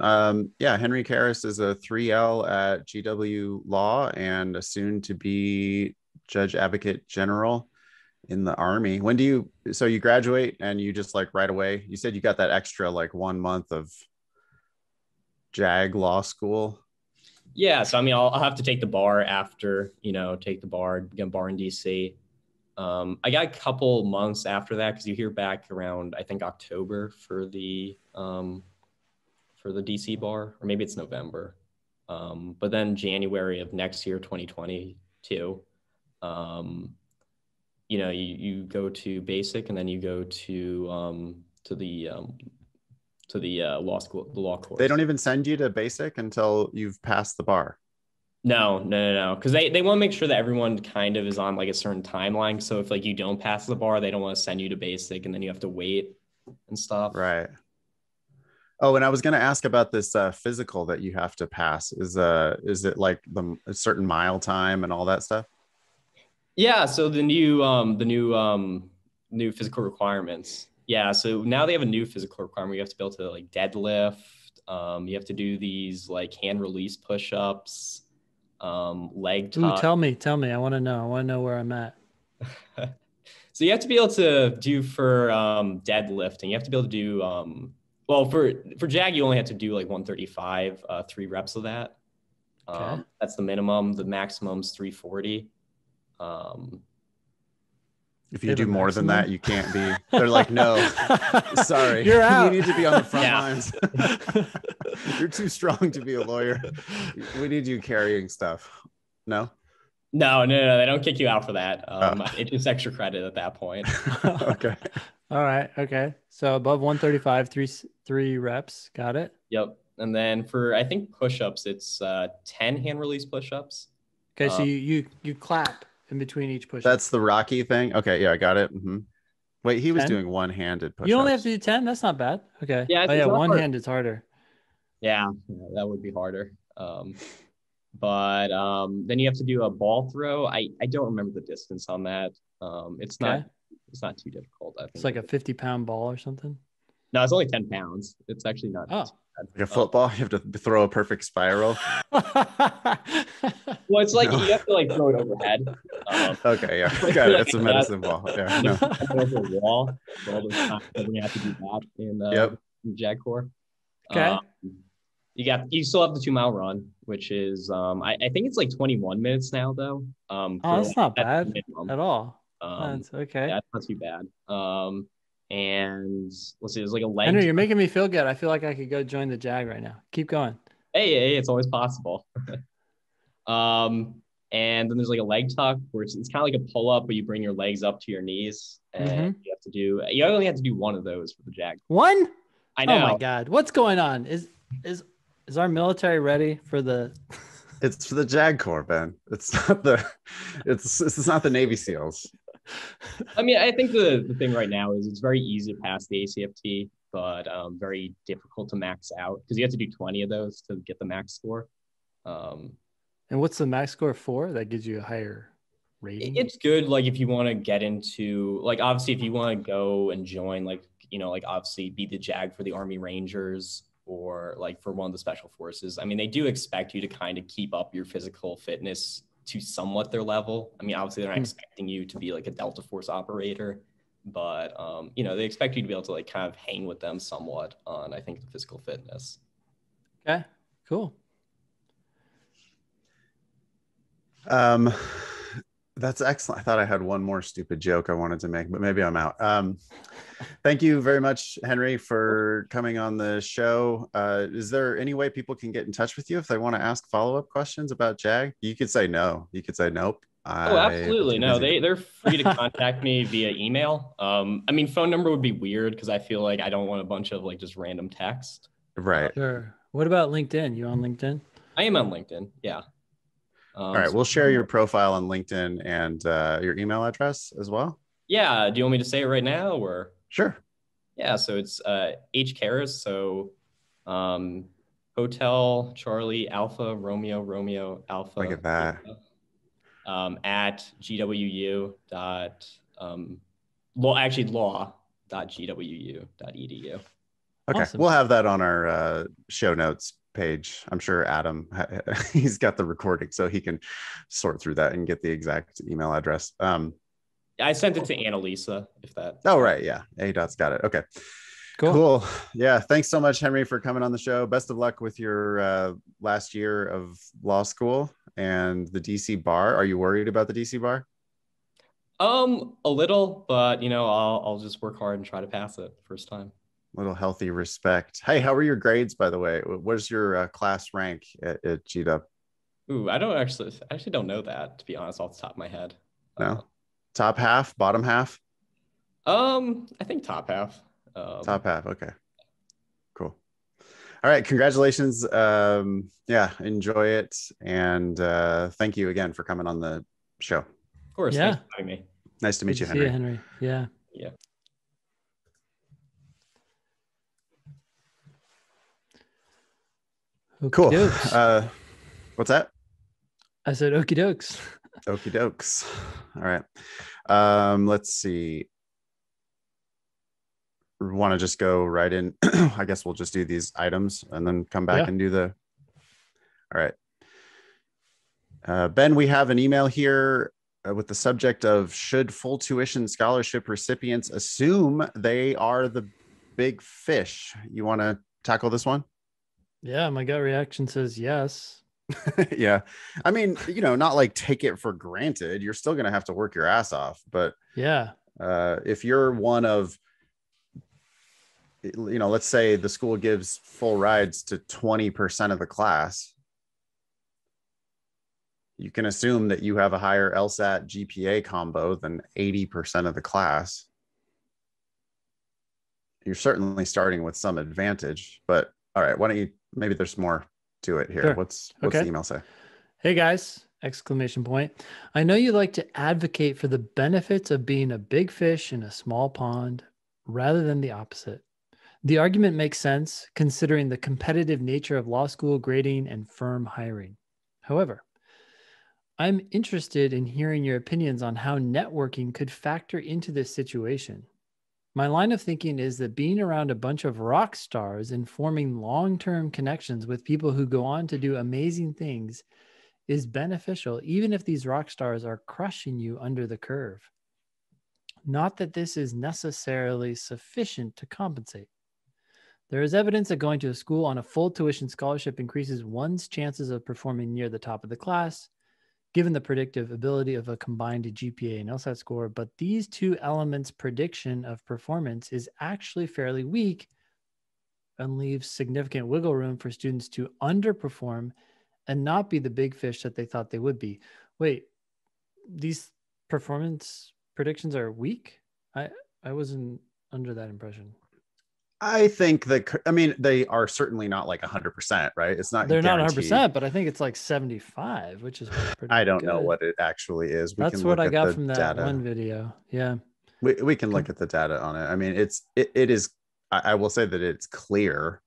Yeah, Henry Carras is a 3L at GW Law and a soon-to-be Judge Advocate General in the Army. When do you graduate and you just like right away? You said you got that extra like 1 month of JAG law school. Yeah, so I mean, I'll have to take the bar after, take the bar, get a bar in DC. I got a couple months after that because you hear back around, I think, October for the DC bar, or maybe it's November. But then January of next year, 2022, you go to basic and then you go to the law school, the law course. They don't even send you to basic until you've passed the bar. No. Because they want to make sure that everyone kind of is on like a certain timeline. So if like you don't pass the bar, they don't want to send you to basic and then you have to wait and stuff. Right. Oh, and I was going to ask about this physical that you have to pass. Is it like a certain mile time and all that stuff? Yeah. So new physical requirements. Yeah. So now they have a new physical requirement. You have to be able to like deadlift. You have to do these like hand release push-ups, leg Ooh, tuck. tell me. I want to know. Where I'm at. So you have to be able to do for deadlifting. You have to be able to do well for JAG. You only have to do like 135, 3 reps of that. Okay. That's the minimum. The maximum's 340. If you do more than that, you can't be. They're like, no, sorry, you're out. You need to be on the front lines. You're too strong to be a lawyer. We need you carrying stuff. No. No. They don't kick you out for that. It's just extra credit at that point. Okay. All right. Okay. So above 135, three reps. Got it. Yep. And then for, I think, push-ups, it's 10 hand release push-ups. Okay. So you clap in between each push-up. That's the Rocky thing. Okay. Yeah, I got it. Mm-hmm. Wait, he was 10? doing one-handed push-ups. You only have to do 10? That's not bad. Okay. Yeah. Oh, yeah. One hand is harder. Yeah, that would be harder. But then you have to do a ball throw. I don't remember the distance on that. It's not too difficult. I think it's like a 50-pound ball or something. No, it's only 10 pounds. It's actually not. Oh. Like a football, you have to throw a perfect spiral. Well, it's like you have to like throw it overhead. Okay, yeah, got it. It's a medicine ball. Yeah, no. Over a wall. So all those times we have to do that in JAG Corps. Okay. You still have the 2-mile run, which is I think it's like 21 minutes now though. That's not bad at all. That's okay. Yeah, that's not too bad. And let's see, there's like a leg. Henry, you're making me feel good. I feel like I could go join the JAG right now. Keep going. Hey, it's always possible. And then there's like a leg tuck where it's kind of like a pull up, but you bring your legs up to your knees, and you only have to do one of those for the JAG. One? I know. Oh my God, what's going on? Is our military ready for the? It's for the JAG Corps, Ben. It's not the. It's not the Navy SEALs. I mean, I think the thing right now is it's very easy to pass the ACFT, but very difficult to max out because you have to do 20 of those to get the max score. And what's the max score for? That gives you a higher rating? It's good, like if you want to get into, like obviously if you want to go and join, like like obviously be the JAG for the Army Rangers or like for one of the special forces. I mean, they do expect you to kind of keep up your physical fitness to somewhat their level. I mean, obviously they're not expecting you to be like a Delta Force operator, but they expect you to be able to like kind of hang with them somewhat on, I think, the physical fitness. Okay, cool. That's excellent. I thought I had one more stupid joke I wanted to make, but maybe I'm out. Thank you very much, Henry, for coming on the show. Is there any way people can get in touch with you if they want to ask follow-up questions about JAG? You could say no. You could say nope. Oh, absolutely. No, they're free to contact me via email. I mean, phone number would be weird because I feel like I don't want a bunch of like just random text. Right. Sure. What about LinkedIn? You on LinkedIn? I am on LinkedIn. Yeah. All right. We'll share your profile on LinkedIn and your email address as well. Yeah. Do you want me to say it right now or? Sure. Yeah. So it's H Carras. So Hotel Charlie Alpha Romeo Alpha. Look at that. At GWU dot law.gwu.edu. Okay. Awesome. We'll have that on our show notes page. I'm sure Adam, he's got the recording, so he can sort through that and get the exact email address. I sent it to Annalisa, if that. Oh, right. Yeah. A-Dot's got it. Okay. Cool. Yeah. Thanks so much, Henry, for coming on the show. Best of luck with your last year of law school and the DC bar. Are you worried about the DC bar? A little, but I'll just work hard and try to pass it first time. Little healthy respect. Hey, how were your grades, by the way? What's your class rank at GW? Ooh, I actually don't know that, to be honest, off the top of my head. No. Top half, bottom half? I think top half. Top half. Okay. Cool. All right. Congratulations. Yeah, enjoy it. And thank you again for coming on the show. Of course. Yeah. Thanks for having me. Nice to meet Good you, to see you, Henry. Henry. Yeah. Yeah. Cool. Okey-dokes. What's that? I said okie dokes. Okie dokes. All right. Let's see. Want to just go right in? I guess we'll just do these items and then come back and do the. All right. Ben, we have an email here with the subject of should full tuition scholarship recipients assume they are the big fish? You want to tackle this one? Yeah, my gut reaction says yes. Yeah. I mean, not like take it for granted. You're still going to have to work your ass off. But yeah, if you're one of, let's say the school gives full rides to 20% of the class, you can assume that you have a higher LSAT GPA combo than 80% of the class. You're certainly starting with some advantage, but all right, why don't you, maybe there's more to it here. Sure. What's Okay. the email say? Hey guys, exclamation point. I know you like to advocate for the benefits of being a big fish in a small pond rather than the opposite. The argument makes sense considering the competitive nature of law school grading and firm hiring. However, I'm interested in hearing your opinions on how networking could factor into this situation. My line of thinking is that being around a bunch of rock stars and forming long-term connections with people who go on to do amazing things is beneficial, even if these rock stars are crushing you under the curve. Not that this is necessarily sufficient to compensate. There is evidence that going to a school on a full tuition scholarship increases one's chances of performing near the top of the class, given the predictive ability of a combined GPA and LSAT score. But these two elements' prediction of performance is actually fairly weak and leaves significant wiggle room for students to underperform and not be the big fish that they thought they would be. Wait, these performance predictions are weak? I wasn't under that impression. I think they are certainly not like 100%, right? It's not. They're guaranteed. not 100%, but I think it's like 75, which is pretty I don't good. know what it actually is. That's what I got from that one video. Yeah. We can look at the data on it. I mean, it is, I will say that it's clear,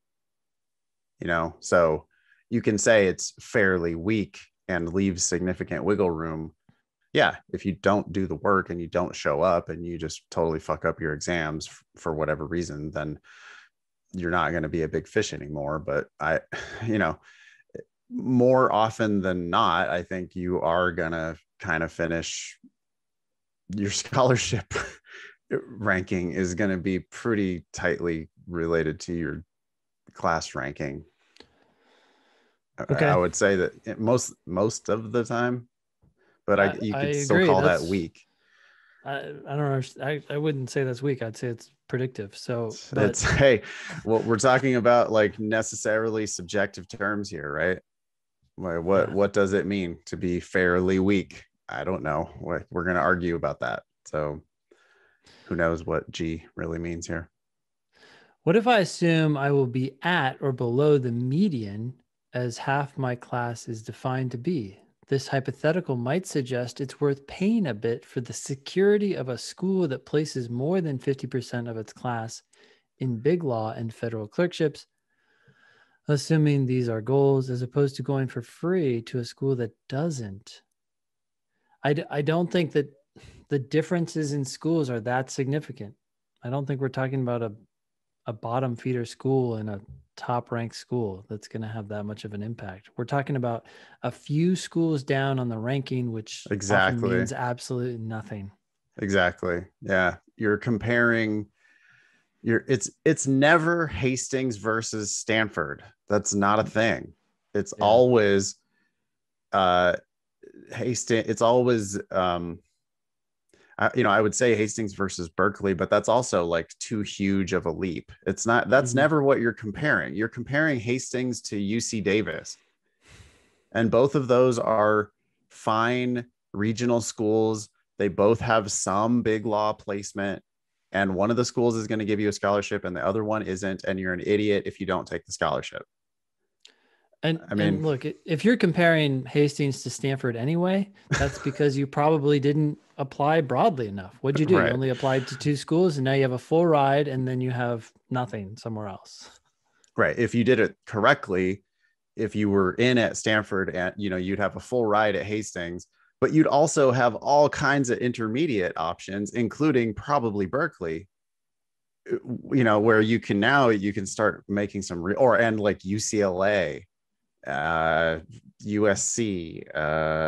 so you can say it's fairly weak and leaves significant wiggle room. Yeah. If you don't do the work and you don't show up and you just totally fuck up your exams for whatever reason, then you're not going to be a big fish anymore. But more often than not, I think you are going to kind of finish your scholarship ranking is going to be pretty tightly related to your class ranking. Okay. I would say that most of the time, but you could still call that weak. I don't know. I wouldn't say that's weak. I'd say it's predictive. So hey, well, we're talking about like necessarily subjective terms here, right? What does it mean to be fairly weak? I don't know. We're going to argue about that. So who knows what G really means here? What if I assume I will be at or below the median as half my class is defined to be? This hypothetical might suggest it's worth paying a bit for the security of a school that places more than 50% of its class in big law and federal clerkships, assuming these are goals, as opposed to going for free to a school that doesn't. I don't think that the differences in schools are that significant. I don't think we're talking about a bottom feeder school and a top ranked school that's going to have that much of an impact. We're talking about a few schools down on the ranking, which often means absolutely nothing. Exactly. Yeah. You're comparing it's never Hastings versus Stanford. That's not a thing. It's always Hastings. It's always I would say Hastings versus Berkeley, but that's also like too huge of a leap. It's not, that's never what you're comparing. You're comparing Hastings to UC Davis. And both of those are fine regional schools. They both have some big law placement. and one of the schools is going to give you a scholarship and the other one isn't, and you're an idiot if you don't take the scholarship. And look, if you're comparing Hastings to Stanford anyway, that's because you probably didn't apply broadly enough. What'd you do? Right. You only applied to 2 schools, and now you have a full ride, and then you have nothing somewhere else. Right. If you did it correctly, if you were in at Stanford, and you'd have a full ride at Hastings, but you'd also have all kinds of intermediate options, including probably Berkeley, where you can start making some and like UCLA, USC,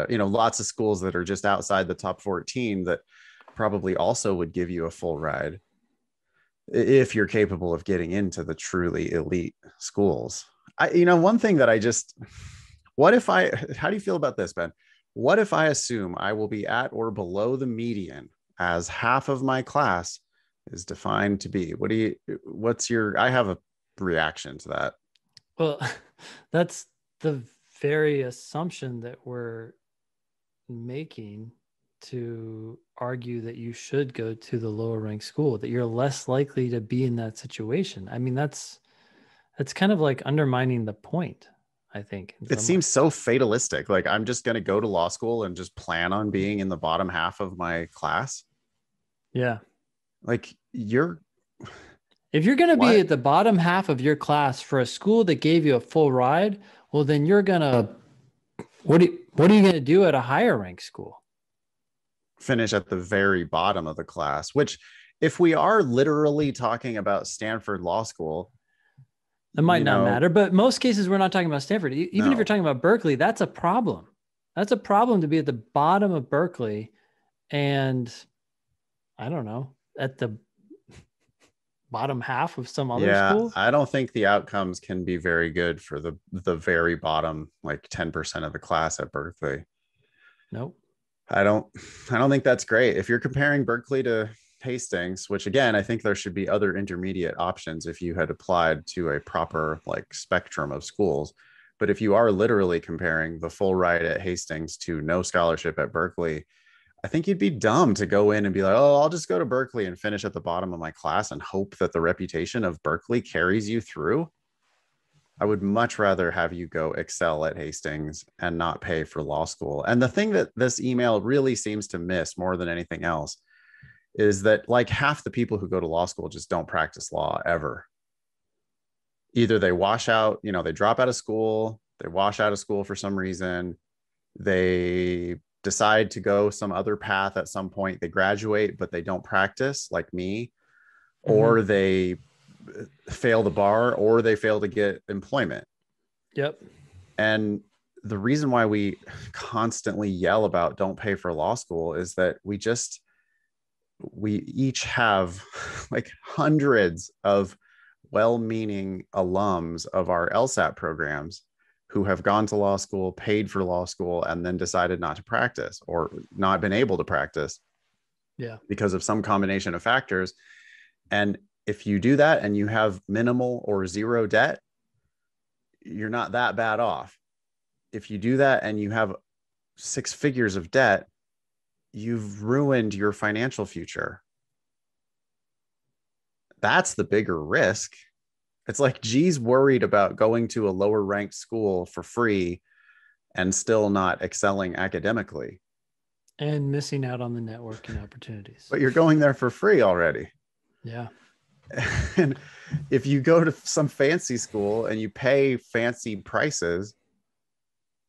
lots of schools that are just outside the top 14 that probably also would give you a full ride if you're capable of getting into the truly elite schools. One thing that how do you feel about this, Ben? What if I assume I will be at or below the median as half of my class is defined to be? I have a reaction to that. Well, that's the very assumption that we're making to argue that you should go to the lower ranked school, that you're less likely to be in that situation. I mean, that's kind of like undermining the point, I think. It seems so fatalistic. Like, I'm just going to go to law school and just plan on being in the bottom half of my class. Yeah. Like, if you're going to be at the bottom half of your class for a school that gave you a full ride, well, then you're going to, what are you going to do at a higher ranked school? Finish at the very bottom of the class, which, if we are literally talking about Stanford Law School, it might not matter, but most cases we're not talking about Stanford. Even if you're talking about Berkeley, that's a problem. That's a problem to be at the bottom of Berkeley and, I don't know, at the bottom half of some other school. I don't think the outcomes can be very good for the very bottom, like 10% of the class at Berkeley. Nope. I don't think that's great. If you're comparing Berkeley to Hastings, which again, I think there should be other intermediate options if you had applied to a proper like spectrum of schools. But if you are literally comparing the full ride at Hastings to no scholarship at Berkeley, I think you'd be dumb to go in and be like, oh, I'll just go to Berkeley and finish at the bottom of my class and hope that the reputation of Berkeley carries you through. I would much rather have you go excel at Hastings and not pay for law school. And the thing that this email really seems to miss more than anything else is that like half the people who go to law school just don't practice law ever. Either they wash out, they drop out of school, they wash out of school for some reason, they decide to go some other path at some point, they graduate, but they don't practice like me, or they fail the bar, or they fail to get employment. Yep. And the reason why we constantly yell about don't pay for law school is that we each have like hundreds of well-meaning alums of our LSAT programs who have gone to law school, paid for law school, and then decided not to practice or not been able to practice because of some combination of factors. And if you do that and you have minimal or zero debt, you're not that bad off. If you do that and you have 6 figures of debt, you've ruined your financial future. That's the bigger risk. It's like G's worried about going to a lower ranked school for free and still not excelling academically. And missing out on the networking opportunities. But you're going there for free already. Yeah. And if you go to some fancy school and you pay fancy prices,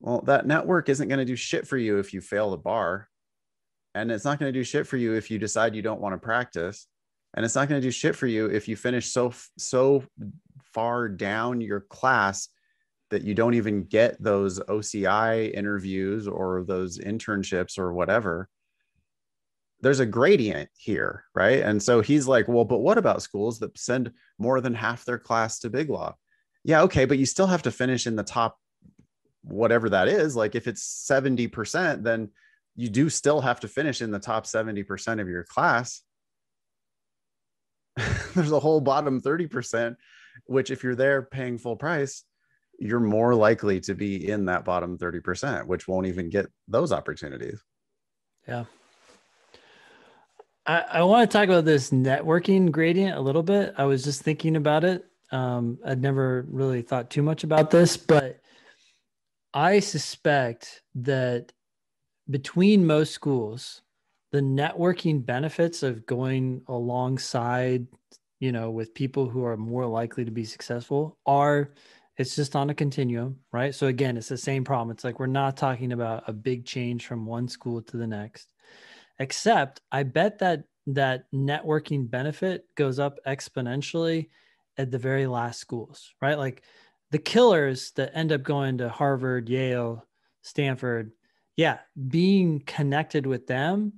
well, that network isn't going to do shit for you if you fail the bar. And it's not going to do shit for you if you decide you don't want to practice. And it's not going to do shit for you if you finish so far down your class that you don't even get those OCI interviews or those internships or whatever. There's a gradient here, right? And so he's like, well, but what about schools that send more than half their class to big law? Yeah, okay, but you still have to finish in the top, whatever that is. Like if it's 70%, then you do still have to finish in the top 70% of your class. There's a whole bottom 30%, which if you're there paying full price, you're more likely to be in that bottom 30%, which won't even get those opportunities. Yeah. I want to talk about this networking gradient a little bit. I was just thinking about it. I'd never really thought too much about this, but I suspect that between most schools, the networking benefits of going alongside, with people who are more likely to be successful it's just on a continuum, right? So again, it's the same problem. It's like we're not talking about a big change from one school to the next, except I bet that networking benefit goes up exponentially at the very last schools, right? Like the killers that end up going to Harvard, Yale, Stanford, yeah, being connected with them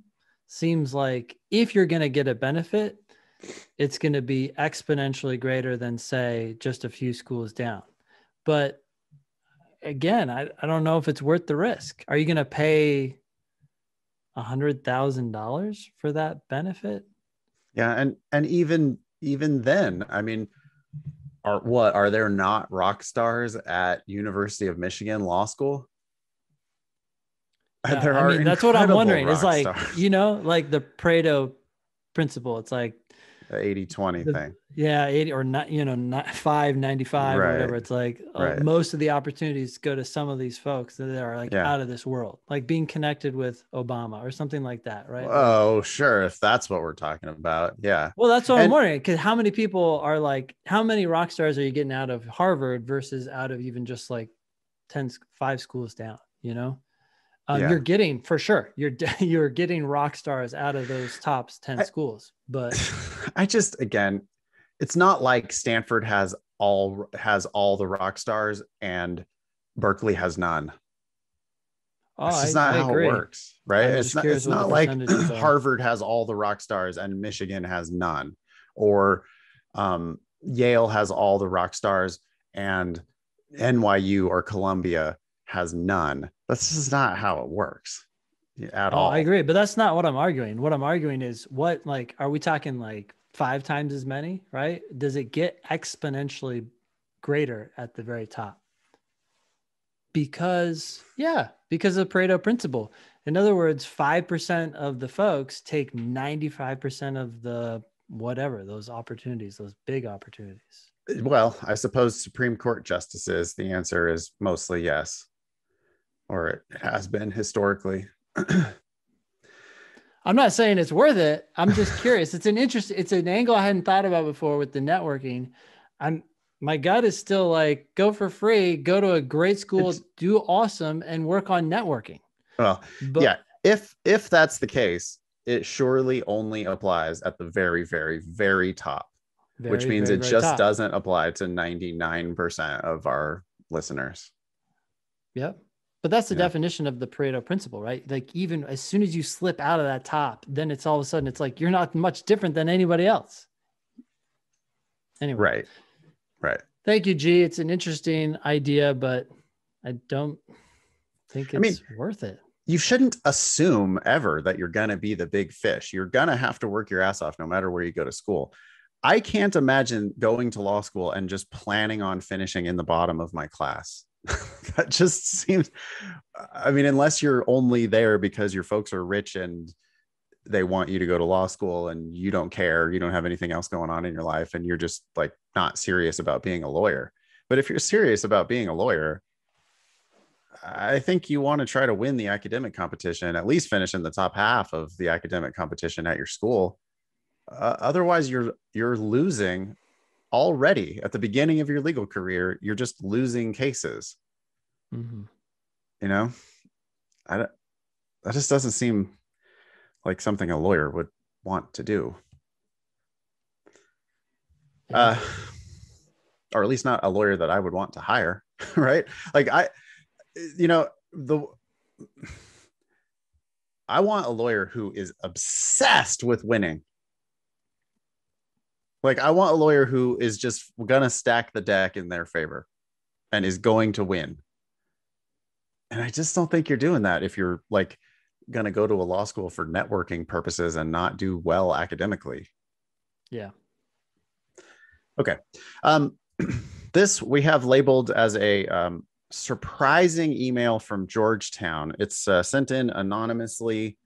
seems like if you're going to get a benefit, it's going to be exponentially greater than, say, just a few schools down. But again, I don't know if it's worth the risk. Are you going to pay $100,000 for that benefit? Yeah, and even then, I mean, are there not rock stars at University of Michigan Law School? Yeah, There I are mean, that's what I'm incredible wondering. It's rock like, stars. like the Pareto principle. It's like The 80-20 thing. yeah, 80 or not, not 595 or Right. whatever. It's like Right. most of the opportunities go to some of these folks that are like Yeah. out of this world, like being connected with Obama or something like that, right? Like, Oh, sure. If that's what we're talking about. Yeah. well, that's what I'm And wondering. Because how many people are like, how many rock stars are you getting out of Harvard versus out of even just like 5 schools down, yeah. You're getting for sure. You're getting rock stars out of those top 10 I, schools, but I just, again, it's not like Stanford has all the rock stars and Berkeley has none. oh, That's just not I how it agree. works, right? I'm It's just not curious it's what the not like percentages are. Harvard has all the rock stars and Michigan has none, or Yale has all the rock stars and NYU or Columbia has none. That's just not how it works at Oh, I all. agree, but that's not what I'm arguing. What I'm arguing is what, like, are we talking like 5 times as many, right? Does it get exponentially greater at the very top? Because of Pareto principle. In other words, 5% of the folks take 95% of the whatever, those opportunities, those big opportunities. Well, I suppose Supreme Court justices, the answer is mostly yes, or it has been historically. I'm not saying it's worth it. I'm just curious. It's an angle I hadn't thought about before with the networking. My gut is still like, go for free, go to a great school, do awesome, and work on networking. Well, But yeah, if that's the case, it surely only applies at the very, very, very top, which means very, it very just top. doesn't apply to 99% of our listeners. Yep. But that's the definition of the Pareto principle, right? Like even as soon as you slip out of that top, then it's all of a sudden, it's like, you're not much different than anybody else. Anyway. Right. Thank you, G. It's an interesting idea, but I don't think it's worth it. You shouldn't assume ever that you're going to be the big fish. You're going to have to work your ass off no matter where you go to school. I can't imagine going to law school and just planning on finishing in the bottom of my class. That just seems, I mean, unless you're only there because your folks are rich and they want you to go to law school and you don't care, you don't have anything else going on in your life, and you're just like not serious about being a lawyer. But if you're serious about being a lawyer, I think you want to try to win the academic competition, at least finish in the top half of the academic competition at your school. Otherwise, you're losing already at the beginning of your legal career. You're just losing cases. Mm-hmm. That just doesn't seem like something a lawyer would want to do. Yeah. Or at least not a lawyer that I would want to hire. Right. Like I want a lawyer who is obsessed with winning. Like I want a lawyer who is just gonna stack the deck in their favor and is going to win. And I just don't think you're doing that if you're like gonna go to a law school for networking purposes and not do well academically. Yeah. Okay. This we have labeled as a surprising email from Georgetown. It's sent in anonymously,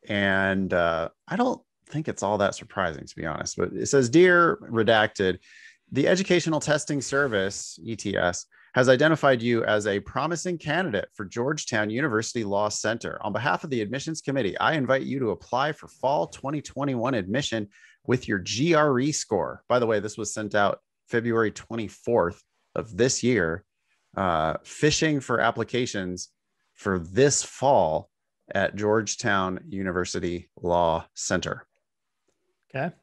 and I don't think it's all that surprising, to be honest. But it says, Dear Redacted, the Educational Testing Service, ETS, has identified you as a promising candidate for Georgetown University Law Center. On behalf of the admissions committee, I invite you to apply for fall 2021 admission with your GRE score. By the way, this was sent out February 24th of this year. Fishing for applications for this fall at Georgetown University Law Center. Okay.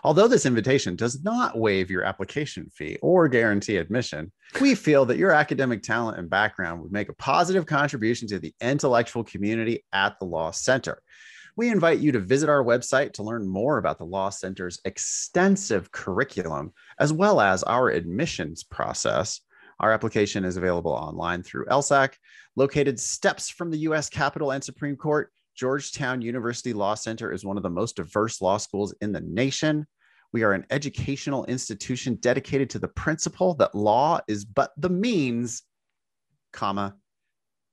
Although this invitation does not waive your application fee or guarantee admission, we feel that your academic talent and background would make a positive contribution to the intellectual community at the Law Center. We invite you to visit our website to learn more about the Law Center's extensive curriculum, as well as our admissions process. Our application is available online through LSAC. Located steps from the U.S. Capitol and Supreme Court, Georgetown University Law Center is one of the most diverse law schools in the nation. We are an educational institution dedicated to the principle that law is but the means, comma,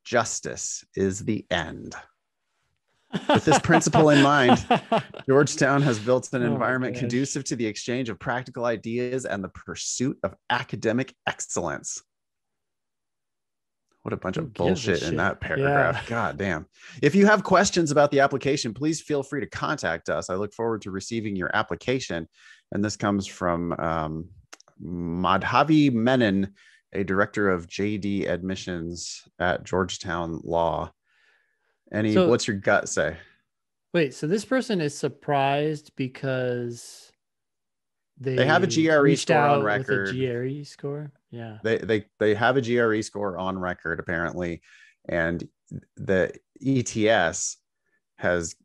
justice is the end. With this principle in mind, Georgetown has built an environment conducive to the exchange of practical ideas and the pursuit of academic excellence. What a bunch of bullshit in that paragraph. Yeah. God damn. If you have questions about the application, please feel free to contact us. I look forward to receiving your application. And this comes from Madhavi Menon, a director of JD admissions at Georgetown Law. What's your gut say? Wait, so this person is surprised because they have a GRE score on record. With a GRE score? Yeah. They have a GRE score on record, apparently. And the ETS has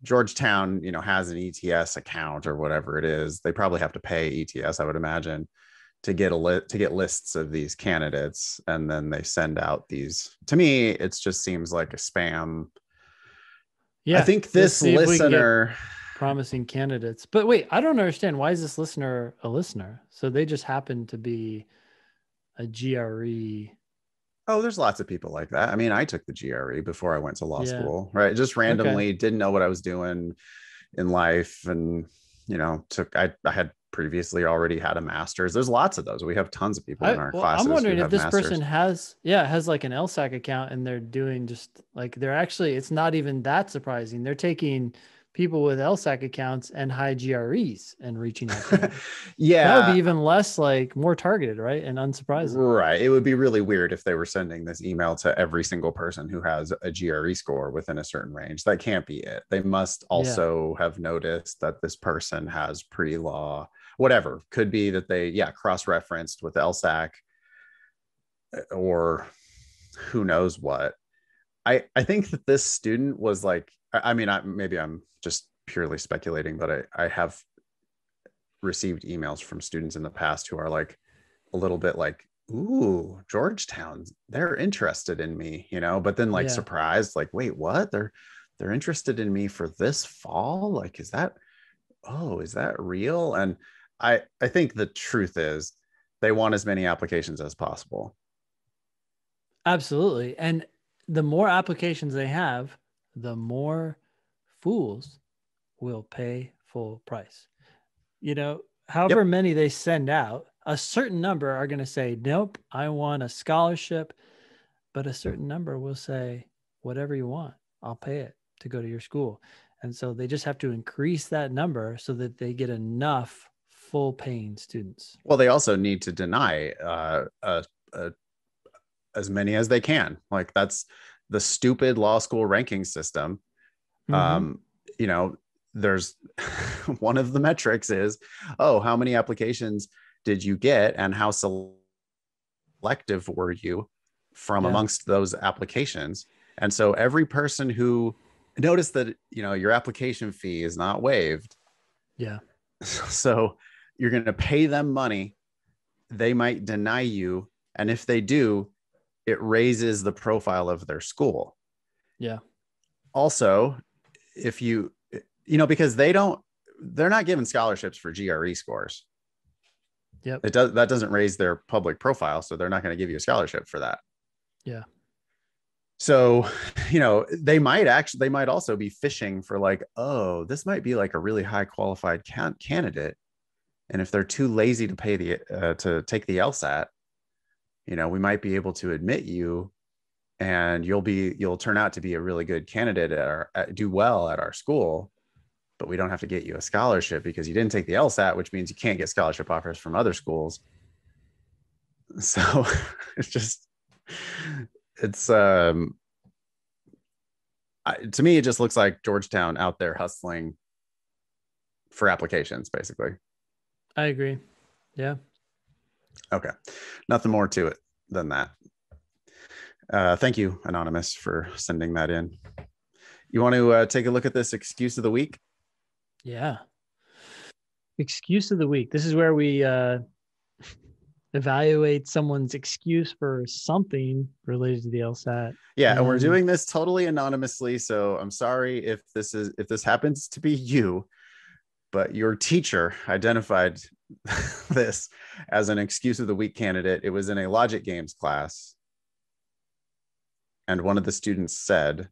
Georgetown, has an ETS account or whatever it is. They probably have to pay ETS, I would imagine, to get lists of these candidates, and then they send out these. To me, it just seems like a spam. Yeah, I think this listener promising candidates, but wait, I don't understand. Why is this listener a listener? So they just happen to be a GRE. Oh, there's lots of people like that. I mean, I took the GRE before I went to law school, right? Just randomly didn't know what I was doing in life, and I had previously already had a master's. There's lots of those. We have tons of people in our classes. I'm wondering if this person has like an LSAC account, and they're doing just like, it's not even that surprising. They're taking people with LSAC accounts and high GREs and reaching out to them. Yeah. That would be even less more targeted, right? And unsurprising. Right. It would be really weird if they were sending this email to every single person who has a GRE score within a certain range. That can't be it. They must also have noticed that this person has pre-law, whatever. Could be that they, cross-referenced with LSAC or who knows what. I think that this student was like, maybe I'm just purely speculating, but I have received emails from students in the past who are like a little bit like, ooh, Georgetown, they're interested in me, but then surprised, like, wait, what? They're interested in me for this fall? Like, is that real? And I think the truth is they want as many applications as possible. Absolutely. And the more applications they have, the more fools will pay full price. However many they send out, a certain number are going to say, nope, I want a scholarship. But a certain number will say, whatever you want, I'll pay it to go to your school. And so they just have to increase that number so that they get enough full paying students. Well, they also need to deny as many as they can. Like, that's the stupid law school ranking system. There's one of the metrics is, how many applications did you get and how selective were you from amongst those applications? And so every person who noticed that, your application fee is not waived. Yeah. So you're going to pay them money. They might deny you. And if they do, it raises the profile of their school. Yeah. Also, if because they're not giving scholarships for GRE scores. Yep. That doesn't raise their public profile. So they're not going to give you a scholarship for that. Yeah. So, they might also be fishing for like, oh, this might be like a really high qualified candidate. And if they're too lazy to to take the LSAT, we might be able to admit you, and you'll turn out to be a really good candidate do well at our school, but we don't have to get you a scholarship because you didn't take the LSAT, which means you can't get scholarship offers from other schools. So it's to me, it just looks like Georgetown out there hustling for applications, basically. I agree. Yeah. Okay. Nothing more to it than that. Thank you, Anonymous, for sending that in. You want to take a look at this excuse of the week? Yeah. Excuse of the week. This is where we evaluate someone's excuse for something related to the LSAT. Yeah, and we're doing this totally anonymously, so I'm sorry if this happens to be you, but your teacher identified this as an excuse of the week candidate. It was in a logic games class, and one of the students said,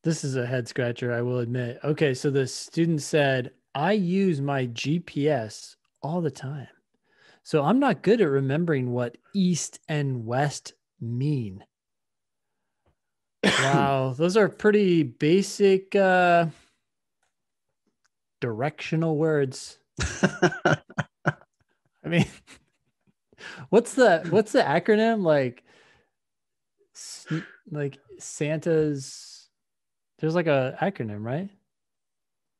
this is a head scratcher, I will admit. Okay, so the student said, I use my GPS all the time, so I'm not good at remembering what east and west mean. Wow, those are pretty basic directional words. I mean, what's the acronym? Like Santa's, there's like a acronym, right?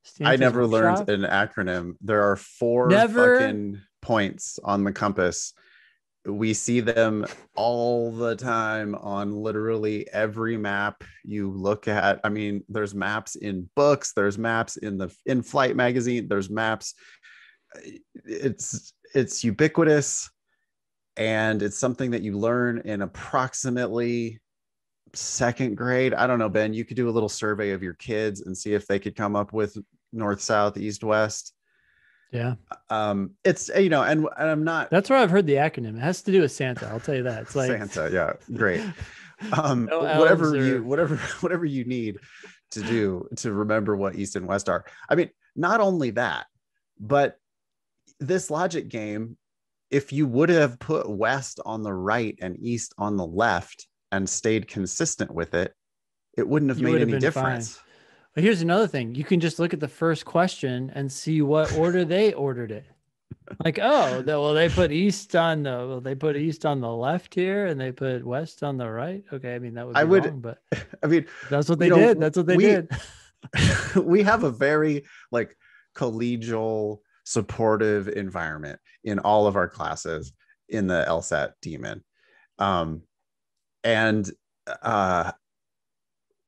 Santa's I never workshop? Learned an acronym. There are 4 fucking points on the compass. We see them all the time on literally every map you look at. I mean, there's maps in books, there's maps in Flight magazine, there's maps. It's ubiquitous, and it's something that you learn in approximately 2nd grade. I don't know, Ben, you could do a little survey of your kids and see if they could come up with north, south, east, west. Yeah. It's, and I'm not. That's where I've heard the acronym. It has to do with Santa. I'll tell you that. It's like Santa. Yeah. Great. No whatever you need to do to remember what east and west are. I mean, not only that, but this logic game, if you would have put west on the right and east on the left and stayed consistent with it, it wouldn't have made any difference. Fine. But here's another thing. You can just look at the first question and see what order they ordered it. Like, oh, they put east on the left here, and they put west on the right. Okay, I mean that would be wrong, but I mean that's what they did. That's what they did. We have a very like collegial, supportive environment in all of our classes in the LSAT demon,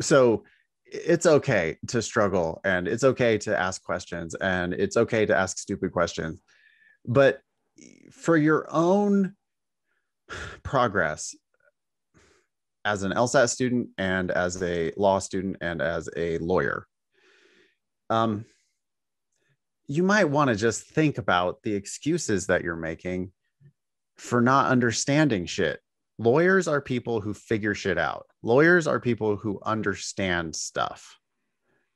so it's okay to struggle, and it's okay to ask questions, and it's okay to ask stupid questions, but for your own progress as an LSAT student and as a law student and as a lawyer, you might want to just think about the excuses that you're making for not understanding shit. Lawyers are people who figure shit out. Lawyers are people who understand stuff.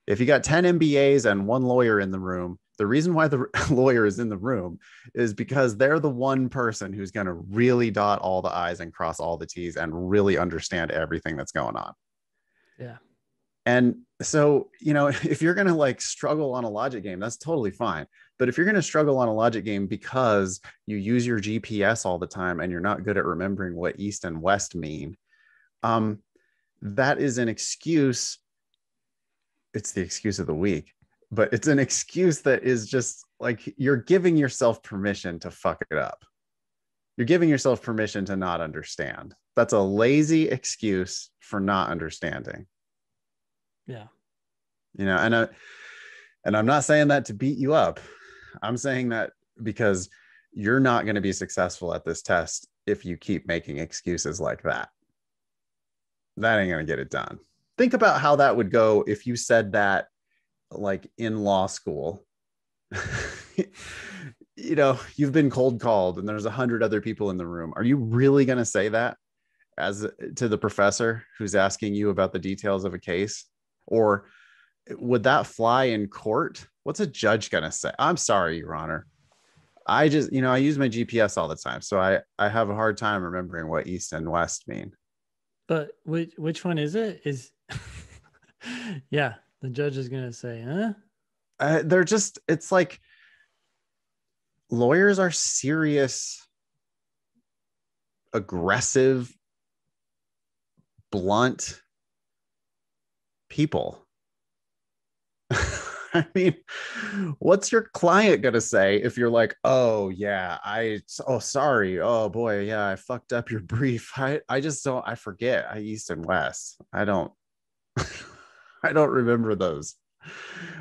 If you got 10 MBAs and 1 lawyer in the room, the reason why the lawyer is in the room is because they're the one person who's going to really dot all the I's and cross all the T's and really understand everything that's going on. Yeah. And so, if you're going to like struggle on a logic game, that's totally fine. But if you're going to struggle on a logic game because you use your GPS all the time and you're not good at remembering what east and west mean, that is an excuse. It's the excuse of the week, but it's an excuse that is just like, you're giving yourself permission to fuck it up. You're giving yourself permission to not understand. That's a lazy excuse for not understanding. Yeah. And I'm not saying that to beat you up. I'm saying that because you're not going to be successful at this test if you keep making excuses like that. That ain't going to get it done. Think about how that would go if you said that like in law school. You've been cold called and there's 100 other people in the room. Are you really going to say that as to the professor who's asking you about the details of a case? Or would that fly in court? What's a judge going to say? I'm sorry, Your Honor. I just, I use my GPS all the time. So I have a hard time remembering what east and west mean. But which one is it? Yeah, the judge is going to say, huh? They're just, it's like lawyers are serious, aggressive, blunt people. I mean, what's your client going to say if you're like, oh yeah, sorry. Oh boy. Yeah. I fucked up your brief. I just don't, I forget. East and west. I don't remember those.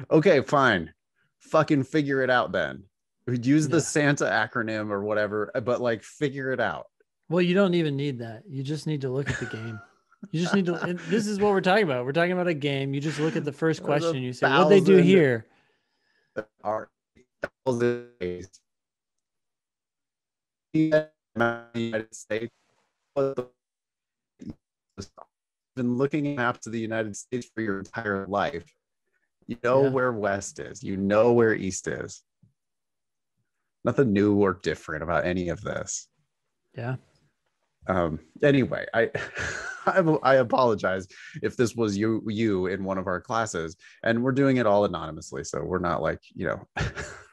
Okay, fine. Fucking figure it out then. Use the Santa acronym or whatever, but like figure it out. Well, you don't even need that. You just need to look at the game. You just need to, this is what we're talking about. We're talking about a game. You just look at the first question and you say, what'd they do here? United States. Been looking at maps of the United States for your entire life. You know where west is. You know where east is. Nothing new or different about any of this. Yeah. Anyway, I apologize if this was you in one of our classes, and we're doing it all anonymously, so we're not like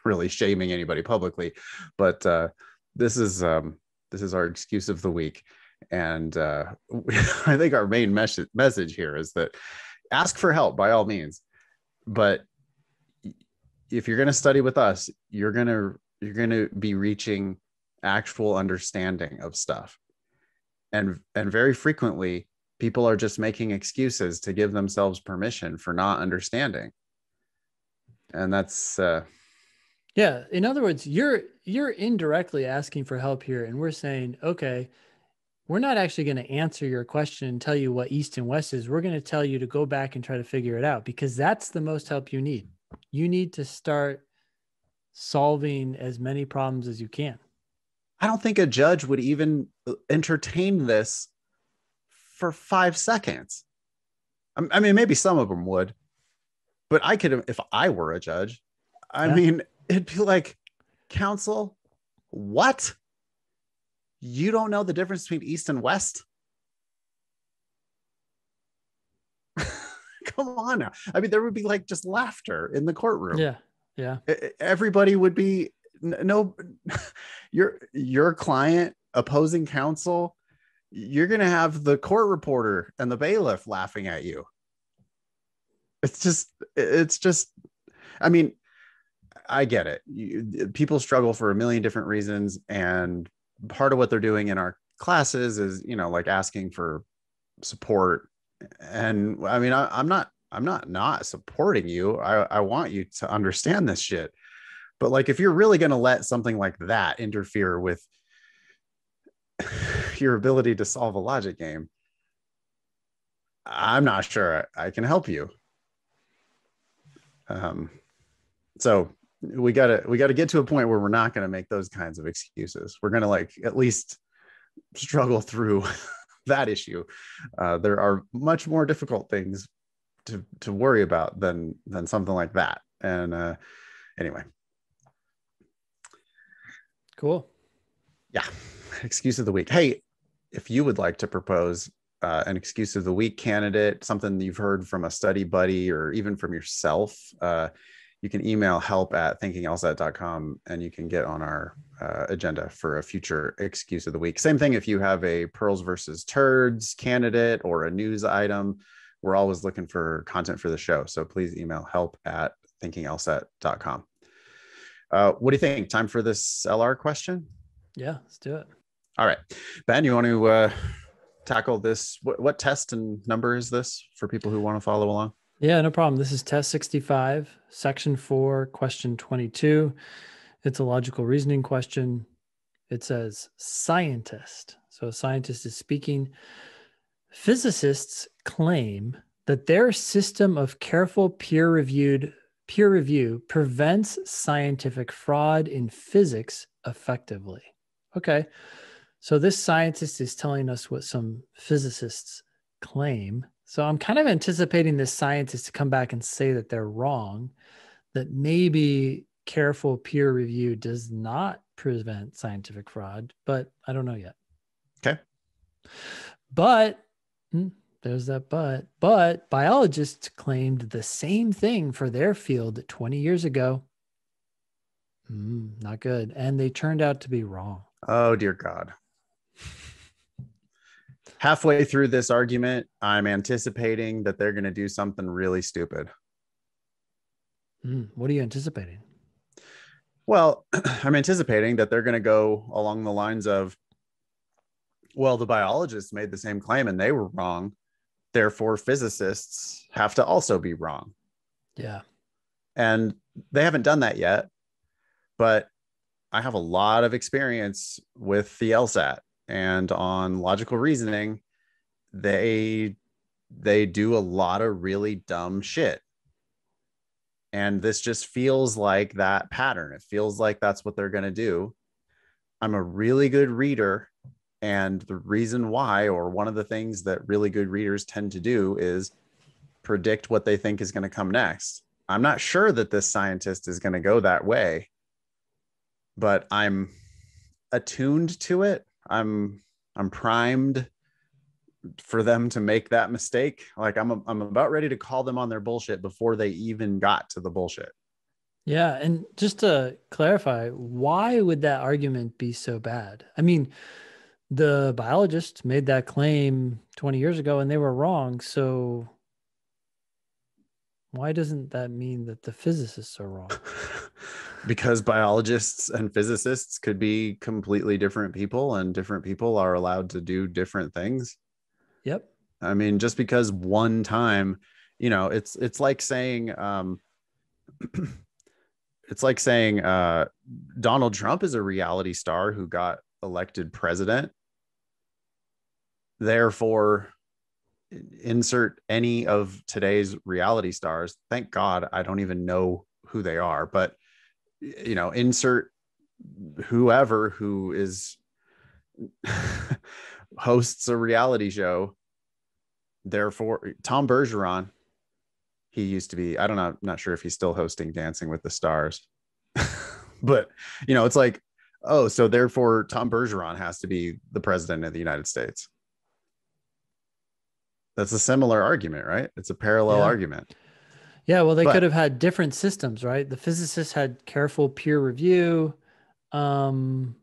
really shaming anybody publicly, but this is our excuse of the week, and I think our main message here is that ask for help by all means, but if you're going to study with us, you're going to be reaching actual understanding of stuff. And very frequently, people are just making excuses to give themselves permission for not understanding. And that's in other words, you're indirectly asking for help here, and we're saying, okay, we're not actually going to answer your question and tell you what east and west is. We're going to tell you to go back and try to figure it out, because that's the most help you need. You need to start solving as many problems as you can. I don't think a judge would even entertain this for 5 seconds. I mean, maybe some of them would, but I could, if I were a judge, I mean, it'd be like, counsel, what? You don't know the difference between east and west? Come on now. I mean, there would be like just laughter in the courtroom. Yeah. Yeah. Everybody would be your client, opposing counsel, you're going to have the court reporter and the bailiff laughing at you. It's just, I mean, I get it. People struggle for a million different reasons. And part of what they're doing in our classes is, like asking for support. And I mean, I'm not supporting you. I want you to understand this shit. But like, if you're really going to let something like that interfere with your ability to solve a logic game, I'm not sure I can help you. So we gotta get to a point where we're not going to make those kinds of excuses. We're going to like at least struggle through that issue. There are much more difficult things to worry about than something like that. And anyway. Cool. Yeah. Excuse of the week. Hey, if you would like to propose an excuse of the week candidate, something you've heard from a study buddy or even from yourself, you can email help@thinkinglsat.com and you can get on our agenda for a future excuse of the week. Same thing if you have a pearls versus turds candidate or a news item. We're always looking for content for the show. So please email help@thinkinglsat.com. What do you think? Time for this LR question? Yeah, let's do it. All right. Ben, you want to tackle this? What test and number is this for people who want to follow along? Yeah, no problem. This is test 65, section 4, question 22. It's a logical reasoning question. It says scientist. So a scientist is speaking. Physicists claim that their system of careful peer review prevents scientific fraud in physics effectively. Okay. So this scientist is telling us what some physicists claim. So I'm kind of anticipating this scientist to come back and say that they're wrong, that maybe careful peer review does not prevent scientific fraud, but I don't know yet. Okay. But there's that but biologists claimed the same thing for their field 20 years ago. Not good. And they turned out to be wrong. Oh, dear God. Halfway through this argument, I'm anticipating that they're going to do something really stupid. What are you anticipating? Well, I'm anticipating that they're going to go along the lines of, well, the biologists made the same claim and they were wrong. Therefore, physicists have to also be wrong. Yeah. And they haven't done that yet. But I have a lot of experience with the LSAT, and on logical reasoning, they do a lot of really dumb shit. And this just feels like that pattern. It feels like that's what they're going to do. I'm a really good reader. And the reason why, or one of the things that really good readers tend to do, is predict what they think is going to come next. I'm not sure that this scientist is going to go that way, but I'm attuned to it. I'm primed for them to make that mistake. Like I'm about ready to call them on their bullshit before they even got to the bullshit. Yeah. And just to clarify, why would that argument be so bad? I mean, the biologists made that claim 20 years ago and they were wrong. So why doesn't that mean that the physicists are wrong? Because biologists and physicists could be completely different people, and different people are allowed to do different things. Yep. I mean, just because one time, it's like saying, Donald Trump is a reality star who got elected president. Therefore, insert any of today's reality stars. Thank God I don't even know who they are, but insert whoever who is hosts a reality show. Therefore, Tom Bergeron, he used to be, I don't know, I'm not sure if he's still hosting Dancing with the Stars, but it's like, oh, so therefore Tom Bergeron has to be the president of the United States. That's a similar argument, right? It's a parallel argument. Yeah, well, they could have had different systems, right? The physicists had careful peer review. Maybe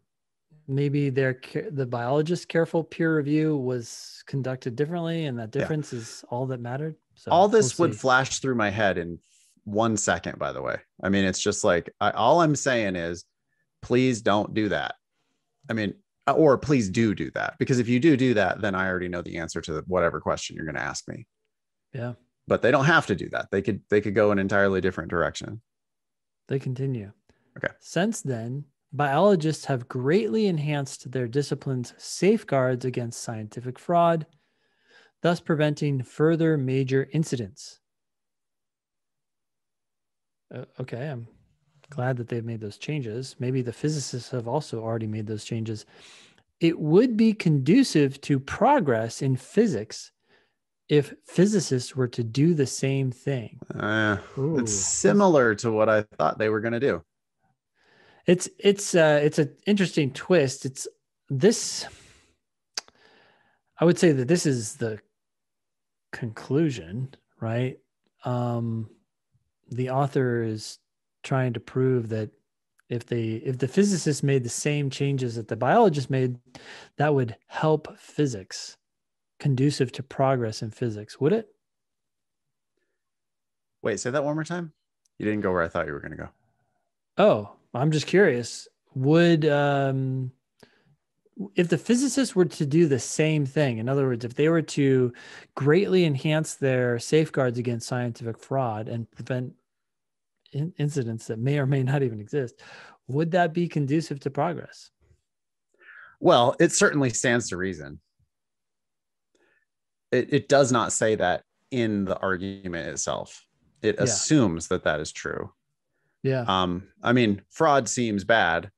the biologist careful peer review was conducted differently, and that difference is all that mattered. So all this would flash through my head in 1 second, by the way. I mean, it's just like, all I'm saying is, please don't do that. I mean, or please do that, because if you do that, then I already know the answer to whatever question you're going to ask me. Yeah. But they don't have to do that. They could go an entirely different direction. They continue. Okay. Since then, biologists have greatly enhanced their discipline's safeguards against scientific fraud, thus preventing further major incidents. Okay, I'm glad that they've made those changes. Maybe the physicists have also already made those changes. It would be conducive to progress in physics if physicists were to do the same thing. It's similar to what I thought they were going to do. It's an interesting twist. I would say that this is the conclusion, right? The author is trying to prove that if the physicists made the same changes that the biologists made, that would help physics, conducive to progress in physics. Would it? Wait, say that one more time. You didn't go where I thought you were going to go. Oh, I'm just curious. Would, if the physicists were to do the same thing, in other words, if they were to greatly enhance their safeguards against scientific fraud and prevent incidents that may or may not even exist, would that be conducive to progress? Well, it certainly stands to reason. It does not say that in the argument itself. It assumes that is true. Yeah. I mean, fraud seems bad.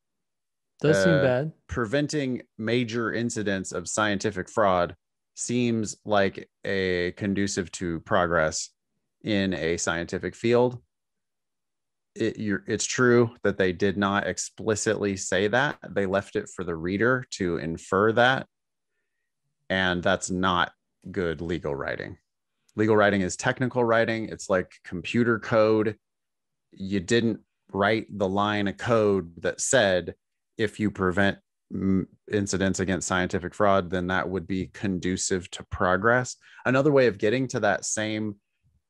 Does seem bad. Preventing major incidents of scientific fraud seems like a conducive to progress in a scientific field. It's true that they did not explicitly say that. They left it for the reader to infer that. And that's not good legal writing. Legal writing is technical writing. It's like computer code. You didn't write the line of code that said, if you prevent incidents against scientific fraud, then that would be conducive to progress. Another way of getting to that same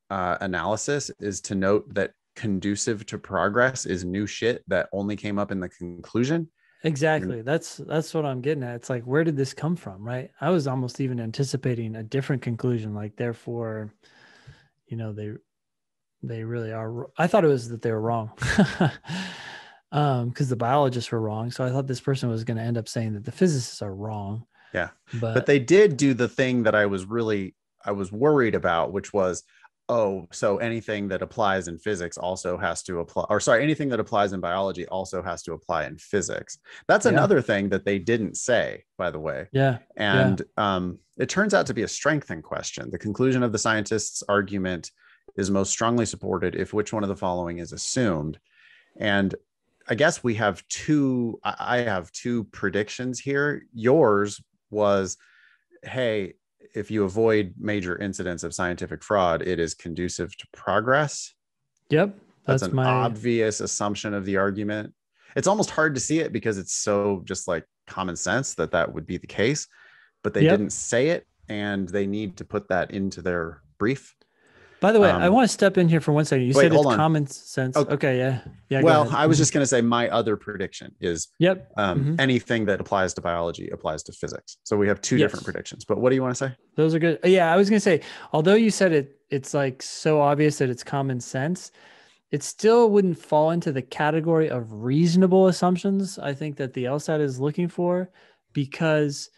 analysis is to note that conducive to progress is new shit that only came up in the conclusion. Exactly. That's what I'm getting at. It's like, where did this come from? Right. I was almost even anticipating a different conclusion. Like, therefore, they really are. I thought it was that they were wrong. Because the biologists were wrong. So I thought this person was going to end up saying that the physicists are wrong. Yeah. But they did do the thing that I was worried about, which was, so anything that applies in physics also has to apply, anything that applies in biology also has to apply in physics. That's another thing that they didn't say, by the way. Yeah. And it turns out to be a strengthening question. The conclusion of the scientist's argument is most strongly supported if which one of the following is assumed. And I guess I have two predictions here. Yours was, hey, if you avoid major incidents of scientific fraud, it is conducive to progress. Yep. That's an obvious assumption of the argument. It's almost hard to see it because it's so just like common sense that would be the case, but they didn't say it, and they need to put that into their brief. By the way, I want to step in here for 1 second. You said it's common sense. Okay. Yeah. Well, I was just going to say my other prediction is anything that applies to biology applies to physics. So we have two different predictions, but what do you want to say? Those are good. Yeah. I was going to say, although you said it's like so obvious that it's common sense, it still wouldn't fall into the category of reasonable assumptions. I think that the LSAT is looking for, because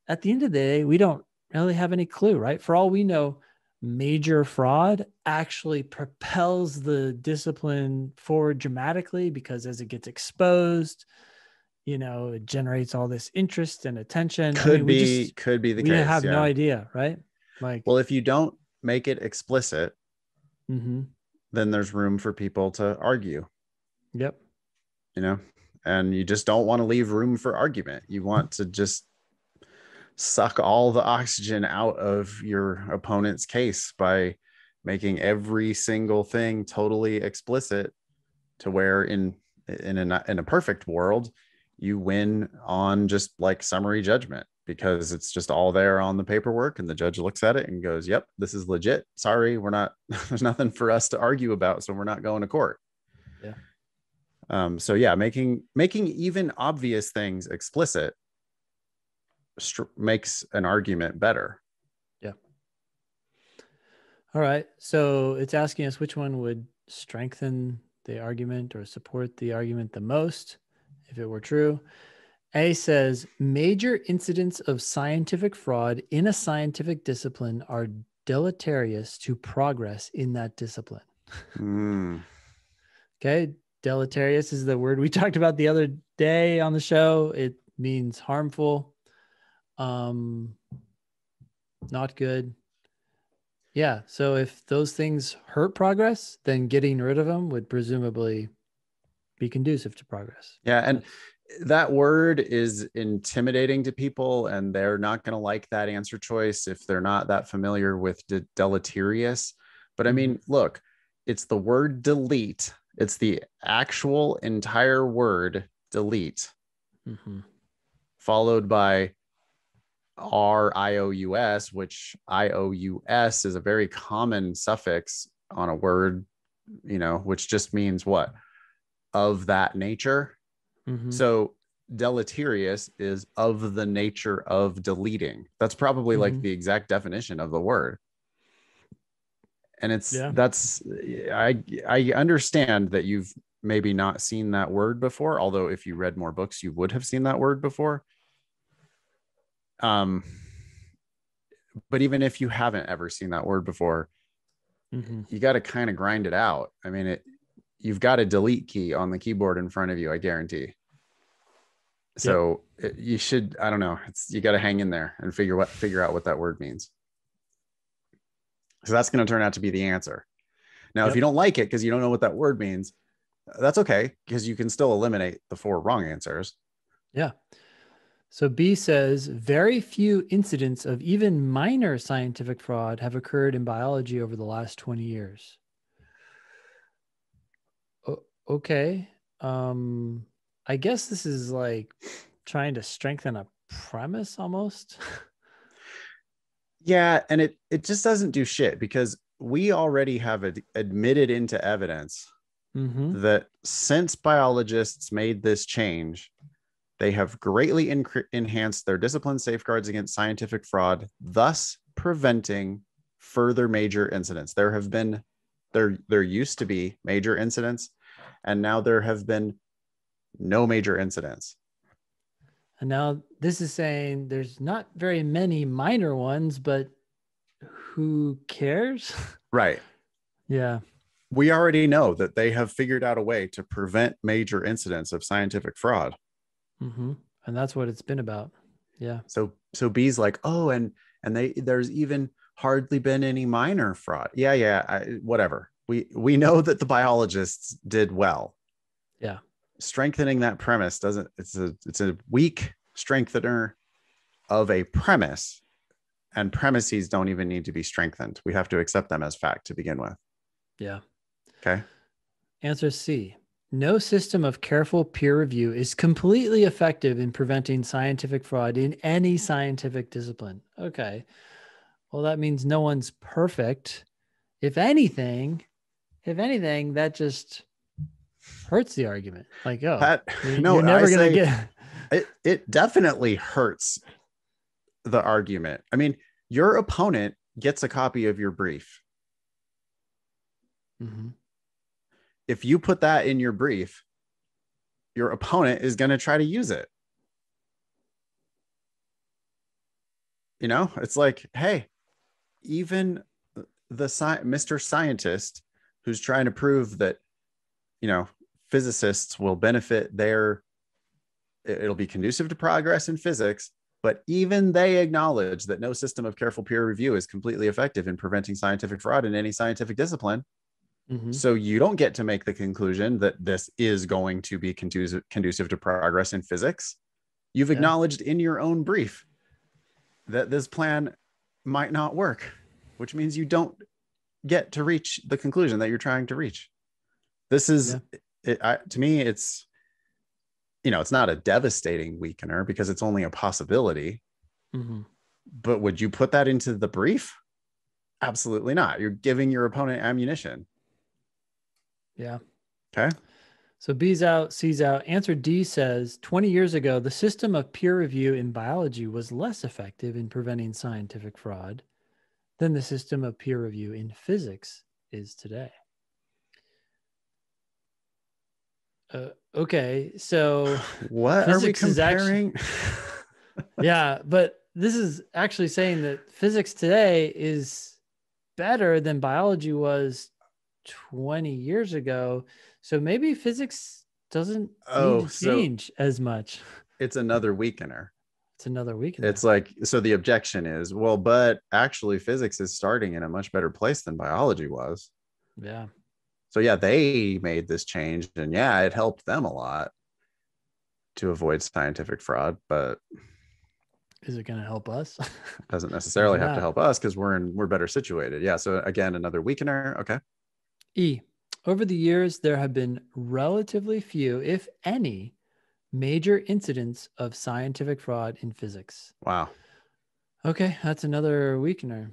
at the end of the day, we don't really have any clue, right? For all we know, major fraud actually propels the discipline forward dramatically, because as it gets exposed, it generates all this interest and attention. Could be the case. We have no idea, right? Like, well, if you don't make it explicit, then there's room for people to argue. Yep. And you just don't want to leave room for argument. You want to just suck all the oxygen out of your opponent's case by making every single thing totally explicit, to where in a perfect world, you win on just like summary judgment, because it's just all there on the paperwork, and the judge looks at it and goes, yep, this is legit. Sorry, we're not, there's nothing for us to argue about, so we're not going to court. Yeah. Making even obvious things explicit makes an argument better. Yeah. All right. So it's asking us which one would strengthen the argument or support the argument the most, if it were true. A says major incidents of scientific fraud in a scientific discipline are deleterious to progress in that discipline. Okay. Deleterious is the word we talked about the other day on the show. It means harmful. Not good. Yeah. So if those things hurt progress, then getting rid of them would presumably be conducive to progress. Yeah. And that word is intimidating to people, and they're not going to like that answer choice if they're not that familiar with deleterious. But I mean, look, it's the word delete. It's the actual entire word delete, followed by RIOUS, which IOUS is a very common suffix on a word, which just means what? Of that nature. So deleterious is of the nature of deleting. That's probably like the exact definition of the word. And I understand that you've maybe not seen that word before, although if you read more books, you would have seen that word before. But even if you haven't ever seen that word before, you got to kind of grind it out. I mean, you've got a delete key on the keyboard in front of you, I guarantee. So you should, I don't know, you got to hang in there and figure out what that word means. So that's going to turn out to be the answer. Now, if you don't like it because you don't know what that word means, that's okay, because you can still eliminate the 4 wrong answers. Yeah. So B says, very few incidents of even minor scientific fraud have occurred in biology over the last 20 years. Okay. I guess this is like trying to strengthen a premise almost. Yeah, and it just doesn't do shit, because we already have admitted into evidence that since biologists made this change, they have greatly enhanced their discipline safeguards against scientific fraud, thus preventing further major incidents. There used to be major incidents, and now there have been no major incidents. And now this is saying there's not very many minor ones, but who cares? Right. Yeah. We already know that they have figured out a way to prevent major incidents of scientific fraud. And that's what it's been about. Yeah. So B's like, oh, and there's even hardly been any minor fraud. Whatever. We know that the biologists did well. Yeah. Strengthening that premise it's a weak strengthener of a premise, and premises don't even need to be strengthened. We have to accept them as fact to begin with. Yeah. Okay. Answer C. No system of careful peer review is completely effective in preventing scientific fraud in any scientific discipline. Okay. Well, that means no one's perfect. If anything, that just hurts the argument. Like, you're never going to get it definitely hurts the argument. I mean, your opponent gets a copy of your brief. If you put that in your brief, your opponent is going to try to use it. It's like, hey, even Mr. Scientist who's trying to prove that, physicists will benefit it'll be conducive to progress in physics, but even they acknowledge that no system of careful peer review is completely effective in preventing scientific fraud in any scientific discipline. So you don't get to make the conclusion that this is going to be conducive to progress in physics. You've acknowledged in your own brief that this plan might not work, which means you don't get to reach the conclusion that you're trying to reach. This is, to me, it's, it's not a devastating weakener because it's only a possibility. But would you put that into the brief? Absolutely not. You're giving your opponent ammunition. Yeah. Okay. So B's out, C's out. Answer D says 20 years ago, the system of peer review in biology was less effective in preventing scientific fraud than the system of peer review in physics is today. Okay. So what are we comparing? Yeah. But this is actually saying that physics today is better than biology was 20 years ago. So maybe physics doesn't need to change as much. It's another weakener. It's like, so the objection is, well, but actually physics is starting in a much better place than biology was. Yeah. So they made this change, and it helped them a lot to avoid scientific fraud, but is it going to help us? It doesn't necessarily have to help us because we're better situated. Yeah. So again, another weakener. Okay. E. Over the years, there have been relatively few, if any, major incidents of scientific fraud in physics. Wow. Okay, that's another weakener.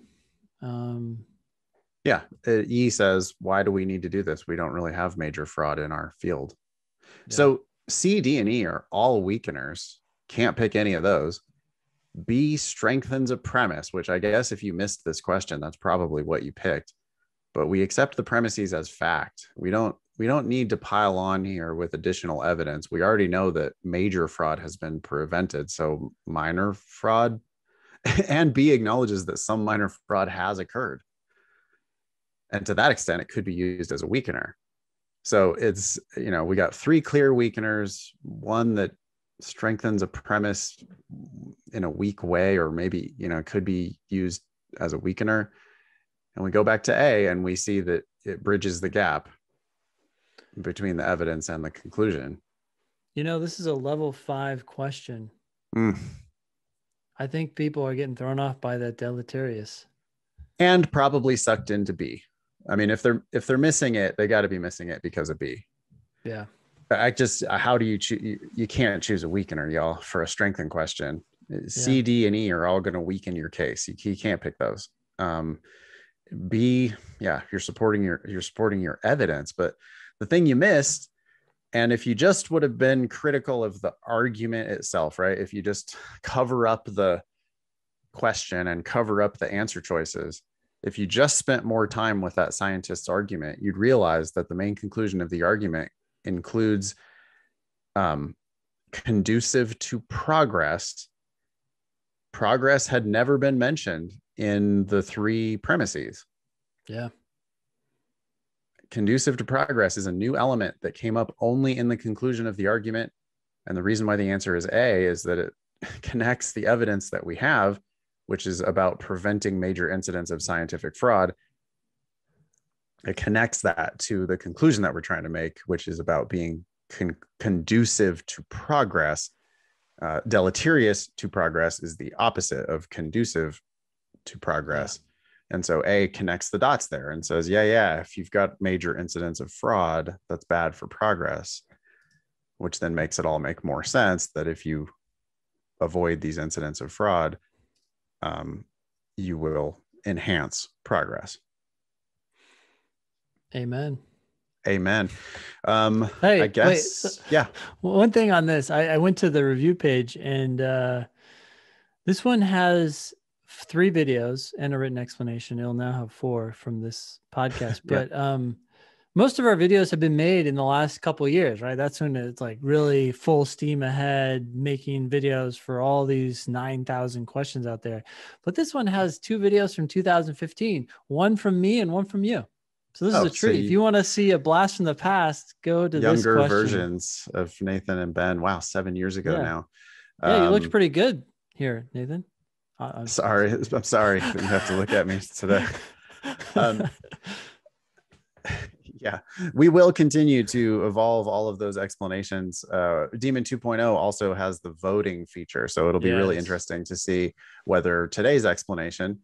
E says, why do we need to do this? We don't really have major fraud in our field. So C, D, and E are all weakeners. Can't pick any of those. B strengthens a premise, which I guess if you missed this question, that's probably what you picked. But we accept the premises as fact. We don't need to pile on here with additional evidence. We already know that major fraud has been prevented. So minor fraud, and B acknowledges that some minor fraud has occurred. And to that extent, it could be used as a weakener. So it's, we got 3 clear weakeners, one that strengthens a premise in a weak way, or maybe, it could be used as a weakener. And we go back to A and we see that it bridges the gap between the evidence and the conclusion. This is a level 5 question. Mm. I think people are getting thrown off by that deleterious. And probably sucked into B. I mean, if they're missing it, they got to be missing it because of B. Yeah. How do you choose? You can't choose a weakener, y'all, for a strengthen question. C, D, and E are all going to weaken your case. You can't pick those. B, yeah, you're supporting your evidence, but the thing you missed, and if you just would have been critical of the argument itself, right? If you just cover up the question and cover up the answer choices, if you just spent more time with that scientist's argument, you'd realize that the main conclusion of the argument includes conducive to progress. Progress had never been mentioned in the 3 premises. Yeah. Conducive to progress is a new element that came up only in the conclusion of the argument. And the reason why the answer is A is that it connects the evidence that we have, which is about preventing major incidents of scientific fraud. It connects that to the conclusion that we're trying to make, which is about being conducive to progress. Deleterious to progress is the opposite of conducive to progress. Yeah. And so A connects the dots there and says, yeah, if you've got major incidents of fraud, that's bad for progress, which then makes it all make more sense that if you avoid these incidents of fraud, you will enhance progress. Amen. Hey, I guess, yeah. One thing on this, I went to the review page, and this one has 3 videos and a written explanation. It'll now have 4 from this podcast, but most of our videos have been made in the last couple of years, right? That's when it's like really full steam ahead, making videos for all these 9,000 questions out there. But this one has 2 videos from 2015, one from me and one from you. So this is a treat. If you want to see a blast from the past, go to this younger versions of Nathan and Ben. Wow, 7 years ago now. Yeah, you looked pretty good here, Nathan. I'm sorry that you have to look at me today. Yeah, we will continue to evolve all of those explanations. Demon 2.0 also has the voting feature, so it'll be really interesting to see whether today's explanation,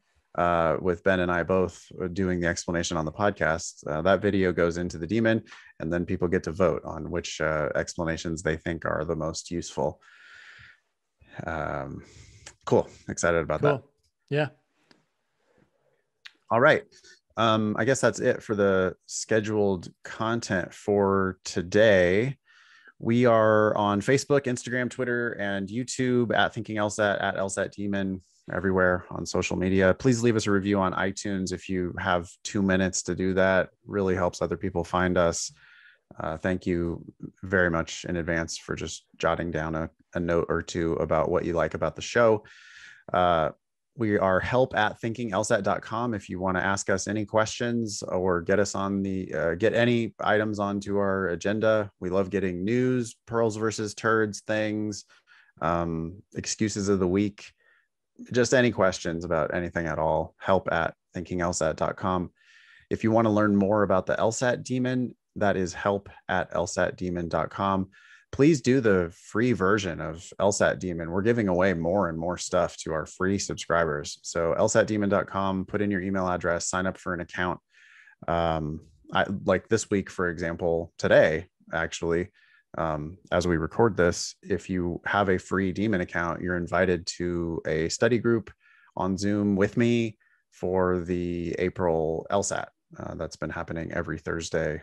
with Ben and I both doing the explanation on the podcast, that video goes into the Demon, and then people get to vote on which explanations they think are the most useful. Cool. Excited about that. Yeah. All right. I guess that's it for the scheduled content for today. We are on Facebook, Instagram, Twitter, and YouTube at Thinking LSAT, at LSAT Demon, everywhere on social media. Please leave us a review on iTunes if you have 2 minutes to do that. Really helps other people find us. Thank you very much in advance for just jotting down a note or 2 about what you like about the show. We are help@thinkinglsat.com if you want to ask us any questions or get us on get any items onto our agenda. We love getting news, pearls versus turds things, excuses of the week, just any questions about anything at all. help@thinkinglsat.com. If you want to learn more about the LSAT Demon, that is help@lsatdemon.com. Please do the free version of LSAT Demon. We're giving away more and more stuff to our free subscribers. So lsatdemon.com, put in your email address, sign up for an account. Like this week, for example, today, actually, as we record this, if you have a free Demon account, you're invited to a study group on Zoom with me for the April LSAT. That's been happening every Thursday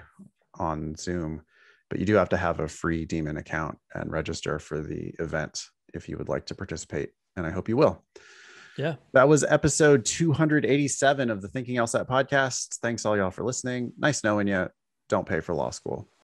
on Zoom. But you do have to have a free Demon account and register for the event if you would like to participate. And I hope you will. Yeah. That was episode 287 of the Thinking LSAT podcast. Thanks all y'all for listening. Nice knowing you. Don't pay for law school.